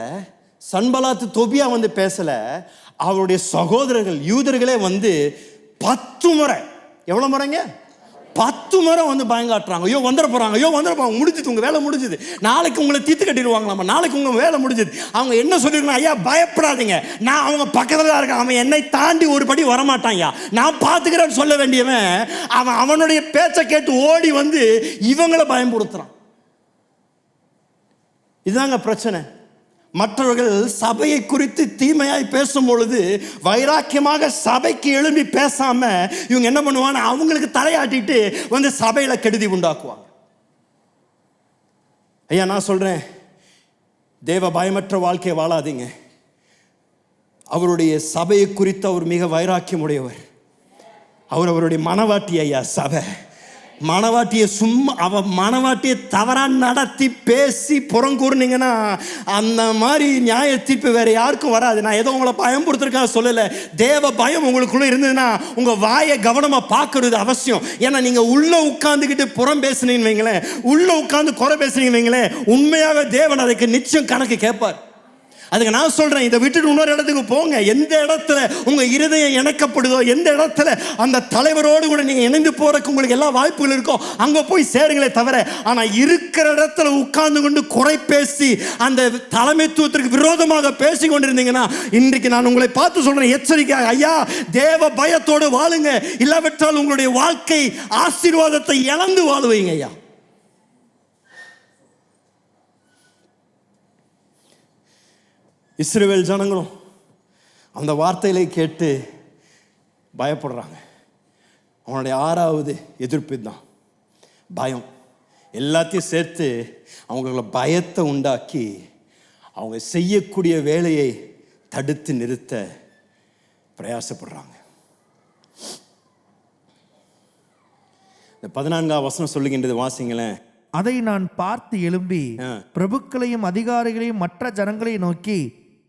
சன்பலாத்து தொபியா வந்து பேசலை. அவருடைய சகோதரர்கள் யூதர்களே வந்து 10 முறை, எவ்வளோ முறைங்க? 10 முறை வந்து பயங்காட்டுறாங்க. ஐயோ வந்துட போகிறாங்க, ஐயோ வந்துட போகிறாங்க, முடிஞ்சுது, உங்கள் வேலை முடிஞ்சுது, நாளைக்கு உங்களை தீர்த்து கட்டிடுவாங்களாமா, நாளைக்கு உங்கள் வேலை முடிஞ்சுது. அவங்க என்ன சொல்லியிருக்காங்க? ஐயா பயப்படாதீங்க, நான் அவங்க பக்கத்தில் தான் இருக்கேன், அவன் என்னை தாண்டி ஒரு படி வரமாட்டான்யா, நான் பார்த்துக்கிறேன்னு சொல்ல வேண்டியவன் அவனுடைய பேச்சை கேட்டு ஓடி வந்து இவங்களை பயன்படுத்துகிறான். இதுதாங்க பிரச்சனை. மற்றவர்கள் சபையை குறித்து தீமையாய் பேசும் பொழுது வைராக்கியமாக சபைக்கு எழும்பி பேசாம இவங்க என்ன பண்ணுவாங்க? அவங்களுக்கு தலையாட்டிட்டு வந்து சபையில கெடுதி உண்டாக்குவாங்க. ஐயா, நான் சொல்றேன், தேவ பயமற்ற வாழ்க்கையை வாழாதீங்க. அவருடைய சபையை குறித்து அவர் மிக வைராக்கியம் உடையவர். அவருடைய மனவாட்டி ஐயா சபை. மனவாட்டியை மனவாட்டியை தவறாக நடத்தி பேசி புறங்கூறுனீங்கன்னா அந்த மாதிரி நியாய தீர்ப்பு வேற யாருக்கும் வராது. நான் ஏதோ உங்களை பயன்படுத்துறதுக்காக சொல்லலை. தேவ பயம் உங்களுக்குள்ள இருந்ததுன்னா உங்கள் வாயை கவனமாக பார்க்கறது அவசியம். ஏன்னா நீங்கள் உள்ளே உட்காந்துக்கிட்டு புறம் பேசுனீங்கன்னு வைங்களேன், உள்ளே உட்காந்து குறை பேசுனீங்கன்னு வைங்களேன், உண்மையாக தேவன் அதுக்கு நிச்சயம் கணக்கு கேட்பார். அதுக்கு நான் சொல்றேன், இதை விட்டுட்டு இன்னொரு இடத்துக்கு போங்க. எந்த இடத்துல உங்க இருதயம் இணைக்கப்படுதோ, எந்த இடத்துல அந்த தலைவரோடு கூட நீங்க இணைந்து போறதுக்கு உங்களுக்கு எல்லா வாய்ப்புகள் இருக்கோ அங்க போய் சேருங்களே தவிர, ஆனா இருக்கிற இடத்துல உட்கார்ந்து கொண்டு குறை பேசி அந்த தலைமைத்துவத்திற்கு விரோதமாக பேசி கொண்டிருந்தீங்கன்னா, இன்றைக்கு நான் உங்களை பார்த்து சொல்றேன், எச்சரிக்கையாக ஐயா, தேவ பயத்தோடு வாழுங்க. இல்லாவிட்டால் உங்களுடைய வாழ்க்கை ஆசீர்வாதத்தை இழந்து வாழுவீங்க ஐயா. இஸ்ரவேல் ஜனங்களும் அந்த வார்த்தைகளை கேட்டு பயப்படுறாங்க. அவனுடைய 6வது எதிர்ப்பு தான் பயம். எல்லாத்தையும் சேர்த்து அவங்கள பயத்தை உண்டாக்கி அவங்க செய்யக்கூடிய வேலையை தடுத்து நிறுத்த பிரயாசப்படுறாங்க. இந்த 14ஆம் வசனம் சொல்லுகின்றது, வாசிங்களேன். அதை நான் பார்த்து எழும்பி பிரபுக்களையும் அதிகாரிகளையும் மற்ற ஜனங்களை நோக்கி,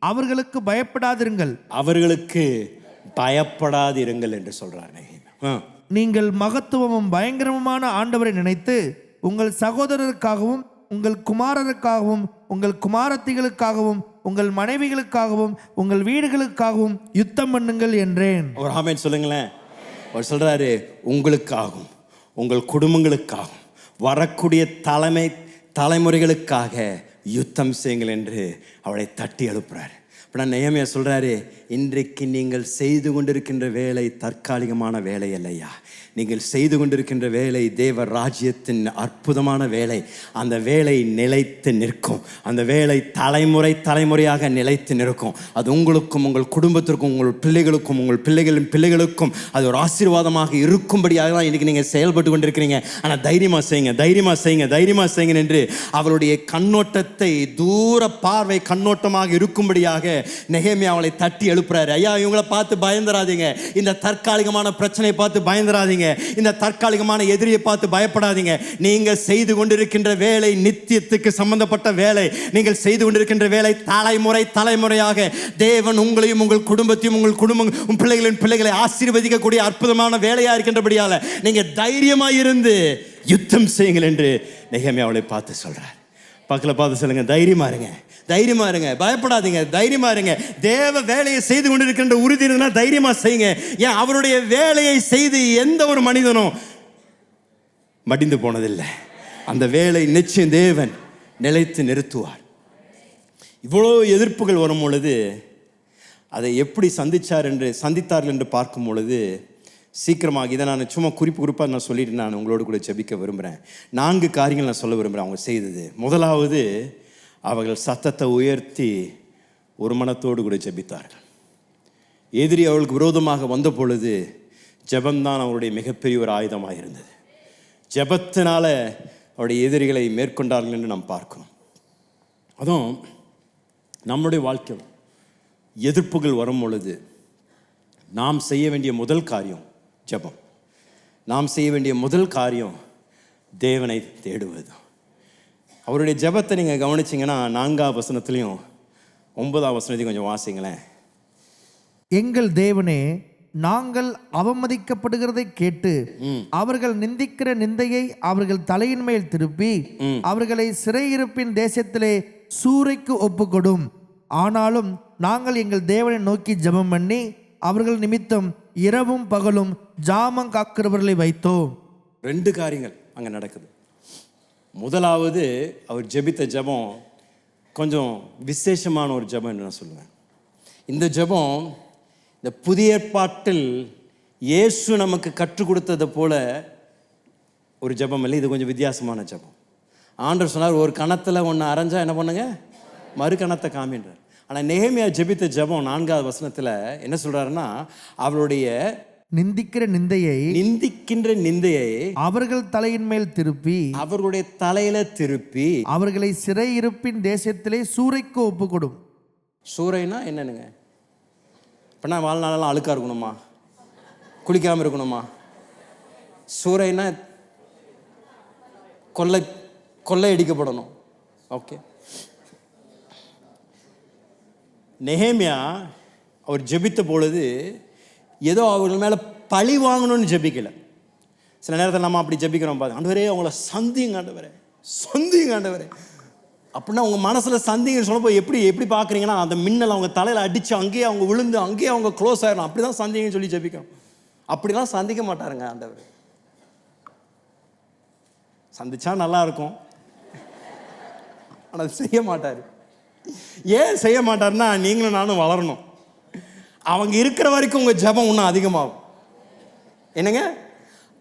அவர்களுக்கு பயப்படாதிருங்கள், அவர்களுக்கு பயப்படாதிருங்கள் என்று சொல்றார். நீங்கள் மகத்துவமும் பயங்கரமுமான ஆண்டவரை நினைத்து உங்கள் சகோதரருக்காகவும் உங்கள் குமாரருக்காகவும் உங்கள் குமாரத்திகளுக்காகவும் உங்கள் மனைவிகளுக்காகவும் உங்கள் வீடுகளுக்காகவும் யுத்தம் பண்ணுங்கள் என்றேன். ஒரு ஆமென் சொல்லுங்களேன். அவர் சொல்றாரு, உங்களுக்காகவும் உங்கள் குடும்பங்களுக்காகவும் வரக்கூடிய தலைமுறைகளுக்காக யுத்தம் செய்யுங்கள் என்று அவளை தட்டி எழுப்புறாரு. இப்போ நான் நெகேமியா சொல்றாரு, இன்றைக்கு நீங்கள் செய்து கொண்டிருக்கின்ற வேலை தற்காலிகமான வேலை இல்லையா, நீங்கள் செய்து கொண்டிருக்கின்ற வேலை தேவ ராஜ்யத்தின் அற்புதமான வேலை. அந்த வேலை நிலைத்து நிற்கும். அந்த வேலை தலைமுறையாக நிலைத்து நிற்கும். அது உங்களுக்கும் உங்கள் குடும்பத்திற்கும் உங்கள் பிள்ளைகளுக்கும் உங்கள் பிள்ளைகளின் பிள்ளைகளுக்கும் அது ஒரு ஆசீர்வாதமாக இருக்கும்படியாக தான் இன்றைக்கி நீங்கள் செயல்பட்டு கொண்டிருக்கிறீங்க. ஆனால் தைரியமாக செய்யுங்க என்று அவருடைய கண்ணோட்டத்தை தூர பார்வை கண்ணோட்டமாக இருக்கும்படியாக நெகேமியா அவளை தட்டி எழுப்புறாரு. ஐயா, இவங்களை பார்த்து பயந்துராதீங்க, இந்த தற்காலிகமான பிரச்சனையை பார்த்து பயந்துராதீங்க, இந்த தற்காலிகமான எதிரியை பார்த்து பயப்படாதீங்க. நீங்கள் செய்து கொண்டிருக்கின்ற வேலை நித்தியத்துக்கு சம்பந்தப்பட்ட வேலை. நீங்கள் செய்து கொண்டிருக்கின்ற வேலை தலைமுறையாக தேவன் உங்களையும் உங்கள் குடும்பத்தையும் உங்கள் பிள்ளைகளின் பிள்ளைகளை ஆசீர்வதிக்கக்கூடிய அற்புதமான வேலையா இருக்கின்றபடியால நீங்க தைரியமாக இருந்து யுத்தம் செய்யுங்கள் என்று நெகேமியா அவளை பார்த்து சொல்றார். பக்கத்தில் பார்த்து சொல்லுங்க, தைரியமா இருங்க, தைரியமா இருங்க, பயப்படாதீங்க, தைரியமா இருங்க. தேவ வேலையை செய்து கொண்டிருக்கின்ற உறுதி இருந்தா தைரியமா செய்யுங்க. ஏன், அவருடைய வேலையை செய்து எந்த ஒரு மனிதனும் மடிந்து போனதில்லை. அந்த வேலை நிச்சயம் தேவன் நிலைத்து நிறுத்துவார். இவ்வளோ எதிர்ப்புகள் வரும் பொழுது அதை எப்படி சந்தித்தார்கள் என்று பார்க்கும் பொழுது சீக்கிரமாக இதை நான் சும்மா குறிப்பாக நான் சொல்லிட்டு நான் உங்களோடு கூட ஜெபிக்க விரும்புகிறேன். 4 காரியங்கள் நான் சொல்ல விரும்புகிறேன் அவங்க செய்தது. முதலாவது, அவர்கள் சத்தத்தை உயர்த்தி ஒரு மனத்தோடு கூட ஜெபித்தார்கள். எதிரி அவர்களுக்கு விரோதமாக வந்த பொழுது ஜெபம்தான் அவருடைய மிகப்பெரிய ஒரு ஆயுதமாக இருந்தது. ஜெபத்தினால அவருடைய எதிரிகளை மேற்கொண்டார்கள் என்று நாம் பார்க்கணும். அதுவும் நம்முடைய வாழ்க்கையில் எதிர்ப்புகள் வரும் பொழுது நாம் செய்ய வேண்டிய முதல் காரியம் ஜெபம். நாம் செய்ய வேண்டிய முதல் காரியம் தேவனை தேடுவது. அவருடைய ஜெபத்தை நீங்கள் கவனிச்சிங்கன்னா 4ஆம் வசனத்துலையும் 9ஆம் வசனத்தையும் கொஞ்சம் வாசிங்களேன். எங்கள் தேவனே, நாங்கள் அவமதிக்கப்படுகிறதை கேட்டு அவர்கள் நிந்திக்கிற நிந்தையை அவர்கள் தலையின் மேல் திருப்பி அவர்களை சிறையிருப்பின் தேசத்திலே சூறைக்கு ஒப்புக்கொடும். ஆனாலும் நாங்கள் எங்கள் தேவனை நோக்கி ஜெபம் பண்ணி அவர்கள் நிமித்தம் இரவும் பகலும் ஜாமம் காக்கிறவர்களை வைத்தோம். 2 காரியங்கள் அங்கே நடக்குது. முதலாவது, அவர் ஜெபித்த ஜெபம் கொஞ்சம் விசேஷமான ஒரு ஜெபம் என்று நான் சொல்லுவேன். இந்த ஜெபம் இந்த புதிய ஏற்பாட்டில் இயேசு நமக்கு கற்றுக் கொடுத்தது போல ஒரு ஜெபம் இல்லை. இது கொஞ்சம் வித்தியாசமான ஜெபம். ஆண்டவர் சொன்னார், ஒரு கணத்தில் ஒன்று அரைஞ்சா என்ன பண்ணுங்க, மறு கணத்தை காமின்றார். ஆனால் நெகேமியா ஜெபித்த ஜெபம் 4ஆவது வசனத்தில் என்ன சொல்றாருன்னா, அவருடைய நிந்திக்கின்ற நிந்தையை அவர்கள் தலையின் மேல் திருப்பி அவர்களுடைய தலையில திருப்பி அவர்களை சிறையிருப்பின் தேசத்திலே சூறைக்கு ஒப்புக்கொடும். சூறைனா என்னன்னுங்க? இப்போனா வாழ்நாளெல்லாம் அழுக்கா இருக்கணுமா, குளிக்காமல் இருக்கணுமா? சூறைனா கொள்ளை அடிக்கப்படணும். ஓகே, நெகேமியா அவர் ஜெபித்த பொழுது ஏதோ அவர்கள் மேலே பழி வாங்கணும்னு ஜெபிக்கலை. சில நேரத்தில் நம்ம அப்படி ஜெபிக்கிறோம், பார்த்து ஆண்டவரே அவங்கள சந்திங்க ஆண்டவரே அப்படின்னா உங்கள் மனசில் சந்திங்கன்னு சொன்னப்போ எப்படி பார்க்குறீங்கன்னா, அந்த மின்னல் அவங்க தலையில் அடித்து அங்கேயே அவங்க விழுந்து அங்கேயே அவங்க க்ளோஸ் ஆகிடும். அப்படி தான் சந்திங்கன்னு சொல்லி ஜெபிக்கிறோம். அப்படிலாம் சந்திக்க மாட்டாருங்க ஆண்டவர். சந்திச்சா நல்லா இருக்கும், ஆனால் செய்ய மாட்டார். ஏன் செய்ய மாட்டார்னா, நீங்களும் நானும் வளரணும். அவங்க இருக்கிற வரைக்கும் உங்கள் ஜெபம் இன்னும் அதிகமாகும். என்னங்க,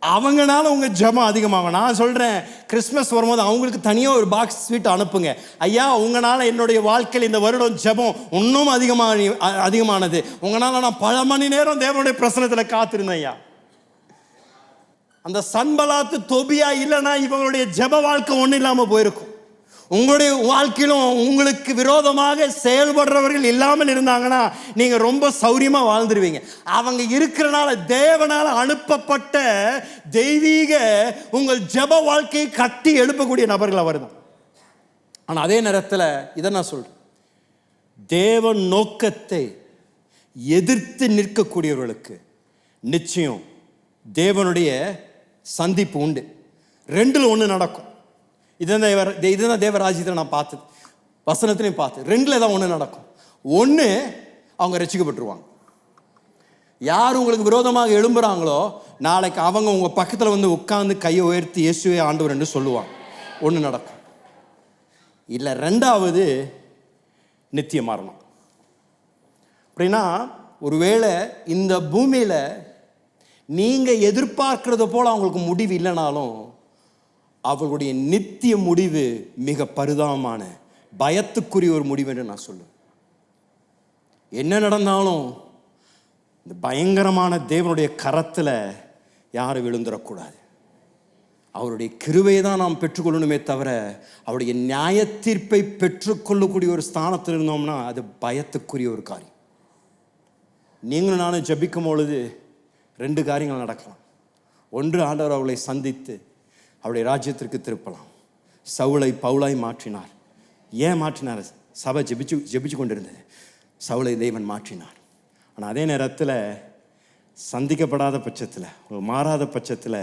அவங்கனால உங்கள் ஜெபம் அதிகமாகும். நான் சொல்கிறேன், கிறிஸ்மஸ் வரும்போது அவங்களுக்கு தனியாக ஒரு பாக்ஸ் ஸ்வீட் அனுப்புங்க. ஐயா, உங்களால் என்னுடைய வாழ்க்கையில் இந்த வருடம் ஜெபம் இன்னும் அதிகமானது. உங்களால் நான் பல மணி நேரம் தேவனுடைய பிரசனத்தில் காத்திருந்தேன் ஐயா. அந்த சன்பலாத்து தொபியா இல்லைன்னா இவங்களுடைய ஜெப வாழ்க்கை ஒன்றும் இல்லாமல் போயிருக்கும். உங்களுடைய வாழ்க்கையிலும் உங்களுக்கு விரோதமாக செயல்படுறவர்கள் இல்லாமல் இருந்தாங்கன்னா நீங்கள் ரொம்ப சௌரியமாக வாழ்ந்துருவீங்க. அவங்க இருக்கிறனால தேவனால் அனுப்பப்பட்ட தெய்வீக உங்கள் ஜெப வாழ்க்கையை கட்டி எழுப்பக்கூடிய நபர்கள் அவர் தான். ஆனால் அதே நேரத்தில் இதை நான் சொல்கிறேன், தேவ நோக்கத்தை எதிர்த்து நிற்கக்கூடியவர்களுக்கு நிச்சயம் தேவனுடைய சந்திப்பு உண்டு. 2ல் 1 நடக்கும். இதுதான் தேவராஜ்யத்தில் நான் பார்த்தது, வசனத்திலையும் பார்த்து 2ல் ஏதாவது 1 நடக்கும். 1, அவங்க ரட்சிக்கப்பட்டுருவாங்க. யார் உங்களுக்கு விரோதமாக எழும்புறாங்களோ நாளைக்கு அவங்க உங்கள் பக்கத்தில் வந்து உட்கார்ந்து கையை உயர்த்தி இயேசுவே ஆண்டவர் என்று சொல்லுவாங்க. 1 நடக்கும். இல்லை 2வது நித்திய மரணம். அப்படின்னா ஒருவேளை இந்த பூமியில் நீங்கள் எதிர்பார்க்கிறது போல் அவங்களுக்கு முடிவு இல்லைனாலும் அவர்களுடைய நித்திய முடிவு மிக பரிதாபமான பயத்துக்குரிய ஒரு முடிவு என்று நான் சொல்லுவேன். என்ன நடந்தாலும் இந்த பயங்கரமான தேவனுடைய கரத்தில் யாரும் விழுந்துடக்கூடாது. அவருடைய கிருபையை தான் நாம் பெற்றுக்கொள்ளணுமே தவிர அவருடைய நியாய தீர்ப்பை பெற்றுக்கொள்ளக்கூடிய ஒரு ஸ்தானத்தில் இருந்தோம்னா அது பயத்துக்குரிய ஒரு காரியம். நீங்களும் நானும் ஜெபிக்கும் பொழுது 2 காரியங்கள் நடக்கலாம். 1, ஆண்டவர் அவளை சந்தித்து அவருடைய ராஜ்யத்திற்கு திருப்பலாம். சவுலை பவுலாய் மாற்றினார். ஏன் மாற்றினார்? சபை ஜெபிச்சு கொண்டிருந்தது. சவுலை தேவன் மாற்றினார். ஆனால் அதே நேரத்தில் சந்திக்கப்படாத பட்சத்தில், மாறாத பட்சத்தில்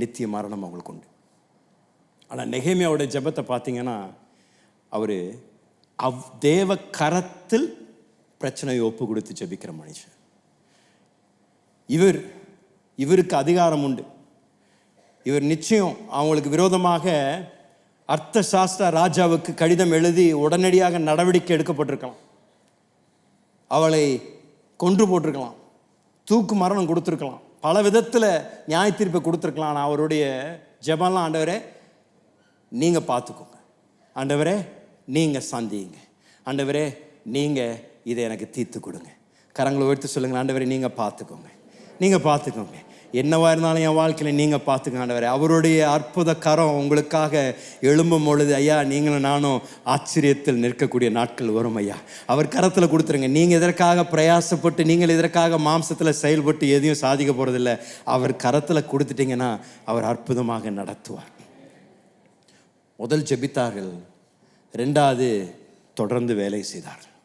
நித்திய மரணம் அவங்களுக்கு உண்டு. ஆனால் நெகேமியாவுடைய ஜெபத்தை பார்த்தீங்கன்னா அவர் தேவ கரத்தில் பிரச்சனையை ஒப்பு கொடுத்து ஜெபிக்கிற மனுஷன். இவருக்கு அதிகாரம் உண்டு. இவர் நிச்சயம் அவங்களுக்கு விரோதமாக அர்த்த சாஸ்திர ராஜாவுக்கு கடிதம் எழுதி உடனடியாக நடவடிக்கை எடுக்கப்பட்டிருக்கலாம். அவளை கொன்று போட்டிருக்கலாம், தூக்கு மரணம் கொடுத்துருக்கலாம், பல விதத்தில் நியாய தீர்ப்பை கொடுத்துருக்கலாம். ஆனால் அவருடைய ஜெபம்லாம், ஆண்டவரே நீங்கள் பார்த்துக்கோங்க, ஆண்டவரே நீங்கள் சந்தியுங்க, ஆண்டவரே நீங்கள் இதை எனக்கு தீர்த்து கொடுங்க. கரங்களை உயர்த்தி சொல்லுங்கள், ஆண்டவரே நீங்கள் பார்த்துக்கோங்க, நீங்கள் பார்த்துக்கோங்க, என்னவா இருந்தாலும் என் வாழ்க்கையில் நீங்கள் பார்த்துக்கோங்க ஆண்டவரே. அவருடைய அற்புத கரம் உங்களுக்காக எழும்பும் பொழுது ஐயா நீங்களும் நானும் ஆச்சரியத்தில் நிற்கக்கூடிய நாட்கள் வரும் ஐயா. அவர் கரத்தில் கொடுத்துருங்க. நீங்கள் இதற்காக பிரயாசப்பட்டு நீங்கள் இதற்காக மாம்சத்தில் செயல்பட்டு எதையும் சாதிக்க போகிறதில்ல. அவர் கரத்தில் கொடுத்துட்டிங்கன்னா அவர் அற்புதமாக நடத்துவார். முதல் ஜெபித்தார்கள், ரெண்டாவது தொடர்ந்து வேலை செய்தார்கள்.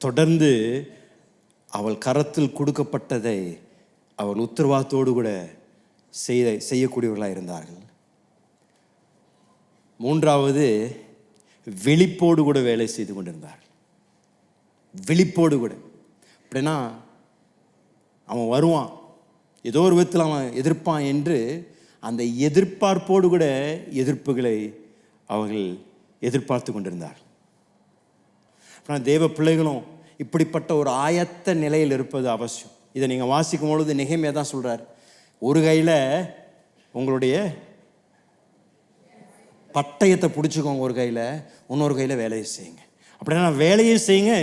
தொடர்ந்து அவள் கரத்தில் கொடுக்கப்பட்டதை அவள் உத்தரவாதத்தோடு கூட செய்யக்கூடியவர்களாக இருந்தார்கள். மூன்றாவது விழிப்போடு கூட வேலை செய்து கொண்டிருந்தார்கள். விழிப்போடு கூட அப்படின்னா அவன் வருவான், ஏதோ ஒரு விதத்தில் அவன் எதிர்ப்பான் என்று அந்த எதிர்பார்ப்போடு கூட எதிர்ப்புகளை அவர்கள் எதிர்பார்த்து கொண்டிருந்தார்கள். ஆனால் தேவ பிள்ளைகளும் இப்படிப்பட்ட ஒரு ஆயத்த நிலையில் இருப்பது அவசியம். இதை நீங்கள் வாசிக்கும் பொழுது நெகேமியா தான் சொல்கிறார், ஒரு கையில் உங்களுடைய பட்டயத்தை பிடிச்சிக்கோங்க, ஒரு கையில், இன்னொரு கையில் வேலையை செய்யுங்க. அப்படின்னா வேலையை செய்யுங்க,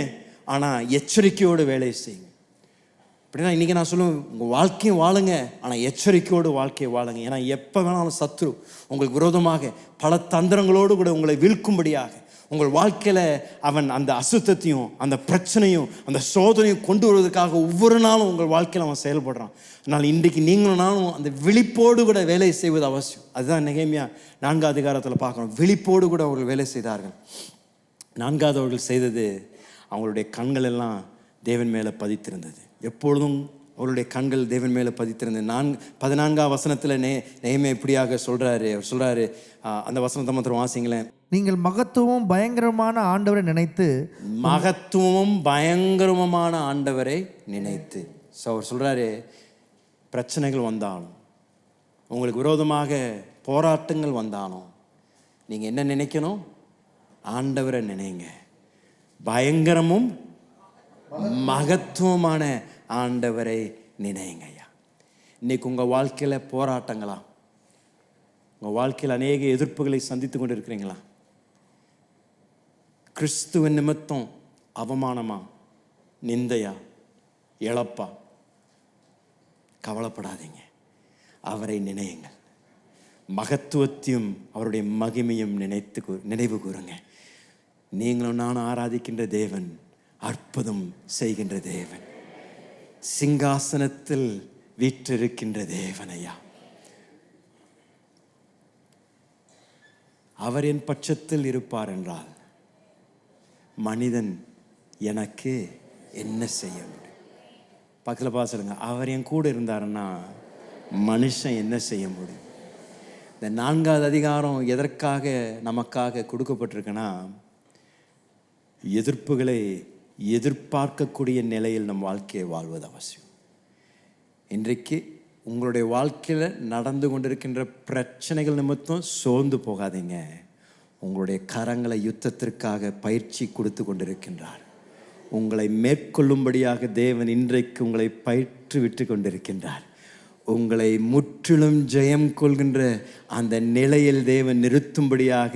ஆனால் எச்சரிக்கையோடு வேலையை செய்யுங்க. அப்படின்னா இன்றைக்கி நான் சொல்லுவேன், உங்கள் வாழ்க்கையும் வாழுங்க, ஆனால் எச்சரிக்கையோடு வாழ்க்கையை வாழுங்க. ஏன்னா எப்போ வேணாலும் சத்ரு உங்களுக்கு விரோதமாக பல தந்திரங்களோடு கூட உங்களை வீழ்க்கும்படியாக உங்கள் வாழ்க்கையில் அவன் அந்த அசுத்தத்தையும் அந்த பிரச்சனையும் அந்த சோதனையும் கொண்டு வருவதற்காக ஒவ்வொரு நாளும் உங்கள் வாழ்க்கையில் அவன் செயல்படுறான். அதனால் இன்றைக்கு நீங்களும் நானும் அந்த விழிப்போடு கூட வேலை செய்வது அவசியம். அதுதான் நெகேமியா 4வது அதிகாரத்தில் பார்க்கணும். விழிப்போடு கூட அவர்கள் வேலை செய்தார்கள். 4வது அவர்கள் செய்தது, அவங்களுடைய கண்கள் எல்லாம் தேவன் மேலே பதித்திருந்தது. எப்பொழுதும் அவருடைய கண்கள் தேவன் மேலே பதித்திருந்தது. 14ஆம் வசனத்தில் நெகேமியா இப்படியாக சொல்கிறாரு. அவர் சொல்கிறாரு, அந்த வசனத்தை மாத்திரம் வாசிங்களேன். நீங்கள் மகத்துவமும் பயங்கரமான ஆண்டவரை நினைத்து, மகத்துவமும் பயங்கரமான ஆண்டவரை நினைத்து. ஸோ அவர் சொல்கிறாரு, பிரச்சனைகள் வந்தாலும் உங்களுக்கு விரோதமாக போராட்டங்கள் வந்தாலும் நீங்கள் என்ன நினைக்கணும்? ஆண்டவரை நினைங்க. பயங்கரமும் மகத்துவமான ஆண்டவரை நினைங்க ஐயா. இன்னைக்கு உங்கள் வாழ்க்கையில் போராட்டங்களா? உங்கள் வாழ்க்கையில் அநேக எதிர்ப்புகளை சந்தித்து கொண்டு இருக்கிறீங்களா? கிறிஸ்துவின் நிமித்தம் அவமானமா, நிந்தையா, இழப்பா? கவலைப்படாதீங்க, அவரை நினையுங்கள். மகத்துவத்தையும் அவருடைய மகிமையும் நினைவு கூறுங்க. நீங்களும் நானும் ஆராதிக்கின்ற தேவன் அற்புதம் செய்கின்ற தேவன், சிங்காசனத்தில் வீற்றிருக்கின்ற தேவன் ஐயா. அவர் என் பட்சத்தில் இருப்பார் என்றால் மனிதன் எனக்கு என்ன செய்ய முடியும்? பக்கத்தில் பார்த்துருங்க, அவர் என் கூட இருந்தாருன்னா மனுஷன் என்ன செய்ய முடியும்? இந்த 4வது அதிகாரம் எதற்காக நமக்காக கொடுக்கப்பட்டிருக்குன்னா, எதிர்ப்புகளை எதிர்பார்க்கக்கூடிய நிலையில் நம் வாழ்க்கையை வாழ்வது அவசியம். இன்றைக்கு உங்களுடைய வாழ்க்கையில் நடந்து கொண்டிருக்கின்ற பிரச்சனைகள் நிமித்தம் சோர்ந்து போகாதீங்க. உங்களுடைய கரங்களை யுத்தத்திற்காக பயிற்சி கொடுத்து கொண்டிருக்கின்றார். உங்களை மேற்கொள்ளும்படியாக தேவன் இன்றைக்கு உங்களை பயிற்றுவிட்டு கொண்டிருக்கின்றார். உங்களை முற்றிலும் ஜெயம் கொள்கின்ற அந்த நிலையில் தேவன் நிறுத்தும்படியாக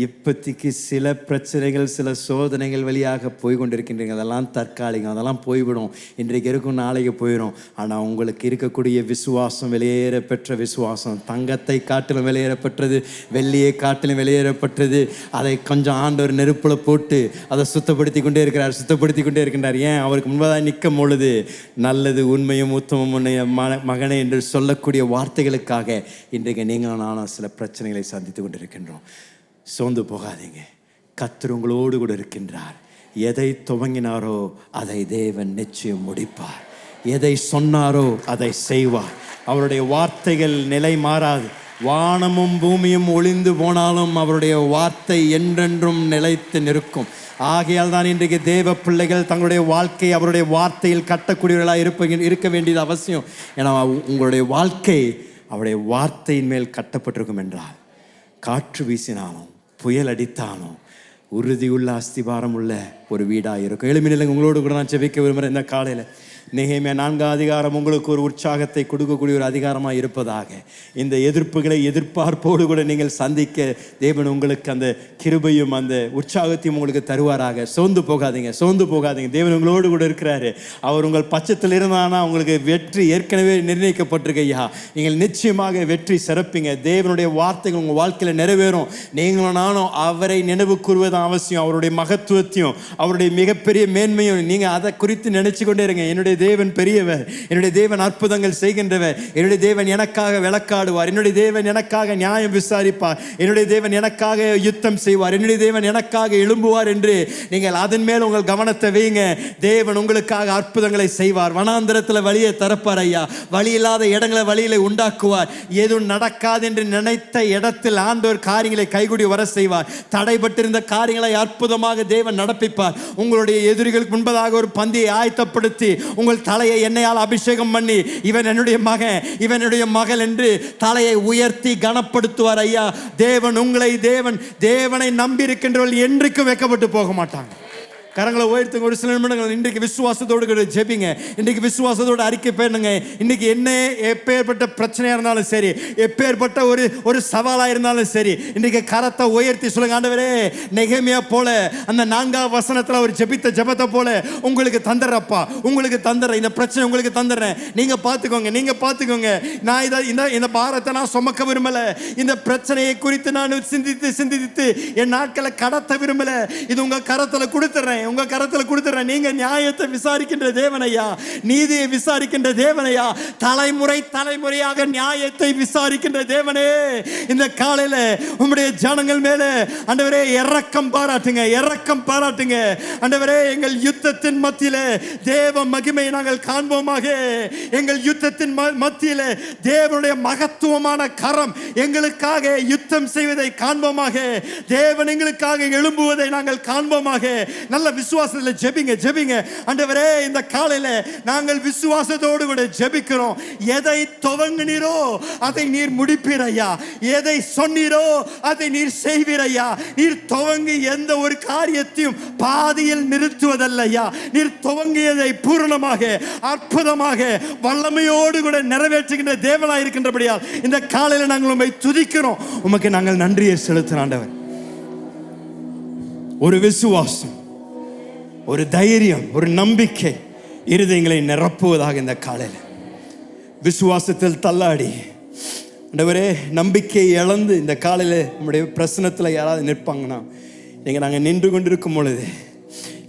இப்போதைக்கு சில பிரச்சனைகள், சில சோதனைகள் வழியாக போய் கொண்டிருக்கின்றீங்க. அதெல்லாம் தற்காலிகம், அதெல்லாம் போய்விடும். இன்றைக்கு இருக்கும், நாளைக்கு போயிடும். ஆனால் உங்களுக்கு இருக்கக்கூடிய விசுவாசம், வெளியேற பெற்ற விசுவாசம், தங்கத்தை காட்டிலும் வெளியேறப்பட்டது, வெள்ளியை காட்டிலும் வெளியேறப்பட்டது. அதை கொஞ்சம் ஆண்டவர் நெருப்பில் போட்டு அதை சுத்தப்படுத்தி கொண்டே இருக்கின்றார். ஏன்? அவருக்கு முன்பதாக நிற்கும் பொழுது நல்லது, உண்மையும் உத்தமம் உன்னைய மகனே என்று சொல்லக்கூடிய வார்த்தைகளுக்காக இன்றைக்கு நீங்களும் நானும் சில பிரச்சனைகளை சந்தித்து கொண்டிருக்கின்றோம். சோர்ந்து போகாதீங்க, கர்த்தர் உங்களோடு கூட இருக்கின்றார். எதை துவங்கினாரோ அதை தேவன் நிச்சயம் முடிப்பார். எதை சொன்னாரோ அதை செய்வார். அவருடைய வார்த்தைகள் நிலை மாறாது. வானமும் பூமியும் ஒளிந்து போனாலும் அவருடைய வார்த்தை என்றென்றும் நிலைத்து நிற்கும். ஆகையால் தான் இன்றைக்கு தேவ பிள்ளைகள் தங்களுடைய வாழ்க்கை அவருடைய வார்த்தையில் கட்டக்கூடியவர்களாக இருக்க வேண்டியது அவசியம். ஏன்னா உங்களுடைய வாழ்க்கை அவருடைய வார்த்தையின் மேல் கட்டப்பட்டிருக்கும் என்றால் காற்று வீசினாலும் புயல் அடித்தாலும் உறுதியுள்ள அஸ்திபாரம் உள்ள ஒரு வீடாக இருக்கும். எழுமினில் உங்களோடு கூட நான் ஜெபிக்க விரும்புகிறேன். இந்த காலையில் நெகேமியா 4 அதிகாரம் உங்களுக்கு ஒரு உற்சாகத்தை கொடுக்கக்கூடிய ஒரு அதிகாரமாக இருப்பதாக. இந்த எதிர்ப்புகளை எதிர்பார்ப்போடு கூட நீங்கள் சந்திக்க தேவன் உங்களுக்கு அந்த கிருபையும் அந்த உற்சாகத்தையும் உங்களுக்கு தருவாராக. சோர்ந்து போகாதீங்க, சோர்ந்து போகாதீங்க. தேவன் உங்களோடு கூட இருக்கிறாரு. அவர் உங்கள் பட்சத்தில் இருந்தானா உங்களுக்கு வெற்றி ஏற்கனவே நிர்ணயிக்கப்பட்டிருக்கு ஐயா. நீங்கள் நிச்சயமாக வெற்றி சிறப்பீங்க. தேவனுடைய வார்த்தைகள் உங்கள் வாழ்க்கையில் நிறைவேறும். நீங்களும் நானும் அவரை நினைவு கூறுவதும் அவசியம். அவருடைய மகத்துவத்தையும் அவருடைய மிகப்பெரிய மேன்மையும் நீங்கள் அதை குறித்து நினைச்சு கொண்டே இருங்க. என்னுடைய தேவன் பெரியவர், என்னுடைய தேவன் அற்புதங்கள் செய்கின்றவர், என்னுடைய தேவன் எனக்காக விளக்காடுவார், என்னுடைய தேவன் எனக்காக நியாயம் விசாரிப்பார், என்னுடைய தேவன் எனக்காக யுத்தம் செய்வார், என்னுடைய தேவன் எனக்காக எழும்புவார் என்று நீங்கள் அதன் மேல் உங்கள் கவனத்தை வைங்க. தேவன் உங்களுக்காக அற்புதங்களை செய்வார். வனாந்திரத்தில் வழியை திறப்பார் ஐயா. வழி இல்லாத இடங்களை வழியில உண்டாக்குவார். எதுவும் நடக்காது என்று நினைத்த இடத்தில் ஆண்டவர் காரியங்களை கைகூடி வர செய்வார். தடைபட்டிருந்த காரியங்களை அற்புதமாக தேவன் நடப்பிப்பார். உங்களுடைய எதிரிகளுக்கு முன்பதாக ஒரு பந்தியை ஆயத்தப்படுத்தி உங்கள் தலையை எண்ணெயால் அபிஷேகம் பண்ணி இவன் என்னுடைய மகன், இவனுடைய மகள் என்று தலையை உயர்த்தி கனப்படுத்துவார் ஐயா. தேவன் உங்களை தேவனை நம்பி இருக்கின்றவர்கள் என்றைக்கும் வெட்கப்பட்டு போக மாட்டாங்க. கரங்களை உயர்த்துங்க. ஒரு சில நிமிடங்கள் இன்றைக்கு விசுவாசத்தோடு ஜெபிங்க. இன்றைக்கு விசுவாசத்தோடு அறிக்கை பண்ணுங்க. இன்றைக்கு என்ன எப்பேற்பட்ட பிரச்சனையாக இருந்தாலும் சரி, எப்பேற்பட்ட ஒரு சவாலாக இருந்தாலும் சரி, இன்றைக்கு கரத்தை உயர்த்தி சொல்லுங்க, ஆண்டவரே நெகேமியா போல அந்த 4ஆம் வசனத்தில் அவர் ஜெபித்த ஜெபத்தை போல உங்களுக்கு தந்துடுறப்பா, உங்களுக்கு தந்துடுறேன், இந்த பிரச்சனை உங்களுக்கு தந்துடுறேன், நீங்கள் பார்த்துக்கோங்க. நான் இந்த பாரத்தை நான் சுமக்க விரும்பலை. இந்த பிரச்சனையை குறித்து நான் சிந்தித்து என் நாட்களை கடத்த விரும்பலை. இது உங்கள் கரத்தில் கொடுத்துட்றேன், உங்க கரத்துல கொடுத்துறேன். நீங்க நியாயத்தை விசாரிக்கின்ற தேவனையா, நீதியை விசாரிக்கின்ற தேவனையா, தலைமுறையாக நியாயத்தை விசாரிக்கின்ற தேவனே, இந்த காலையில உம்முடைய ஜனங்கள் மேல ஆண்டவரே இரக்கம் பாராட்டுங்க. ஆண்டவரே எங்கள் யுத்தத்தின் மத்தியில தேவ மகிமையை நாங்கள் காண்போமாக. எங்கள் யுத்தத்தின் மத்தியில தேவனுடைய மகத்துவமான கரம் எங்களுக்காக யுத்தம் செய்வதை காண்போமாக. தேவன் எங்களுக்காக எழும்புவதை நாங்கள் காண்போமாக. நல்ல விசுவாசத்தில் ஜெபிங்க. ஆண்டவரே இந்த காலையில நாங்கள் விசுவாசத்தோடு கூட ஜெபிக்கிறோம். எதை துவங்கினீரோ அதை நீர் முடிப்பீர் ஐயா. எதை சொன்னீரோ அதை நீர் செய்வீர் ஐயா. நீர் துவங்கி எந்த ஒரு காரியத்தையும் பாதியில் நிறுத்துவதல்ல ஐயா. நீர் துவங்கியதை பூரணமாக அற்புதமாக வல்லமையோடு கூட நிறைவேற்றுகின்ற தேவனாய் இருக்கின்றபடியால் இந்த காலையில நாங்கள் உம்மை துதிக்கிறோம். உமக்கு நாங்கள் நன்றியை செலுத்துகிறோம் ஆண்டவர். ஒரு விசுவாசம், ஒரு தைரியம், ஒரு நம்பிக்கை இருதயங்களை நிரப்புவதாக இந்த காலையில். விசுவாசத்தில் தள்ளாடி ஆண்டவரே நம்பிக்கை இழந்து இந்த காலையில் நம்முடைய பிரச்சனத்தில் யாராவது நிற்பாங்கன்னா, நாங்கள் நின்று கொண்டிருக்கும் பொழுது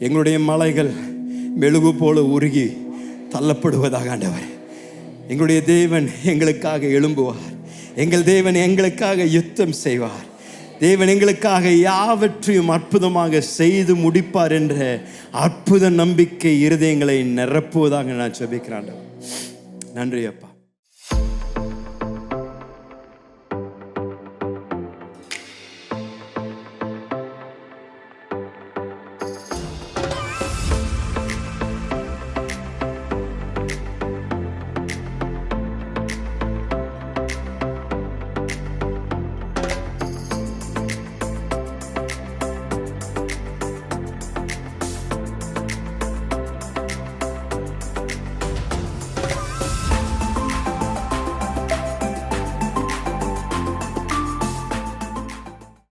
எங்களுடைய மலைகள் மெழுகு போல உருகி தள்ளப்படுவதாக ஆண்டவர். எங்களுடைய தேவன் எங்களுக்காக எழும்புவார். எங்கள் தேவன் எங்களுக்காக யுத்தம் செய்வார். தேவன் எங்களுக்காக யாவற்றையும் அற்புதமாக செய்து முடிப்பார் என்ற அற்புத நம்பிக்கை இருதயங்களை நிரப்புவதாக நான் ஜெபிக்கிறேன். நன்றி அப்பா.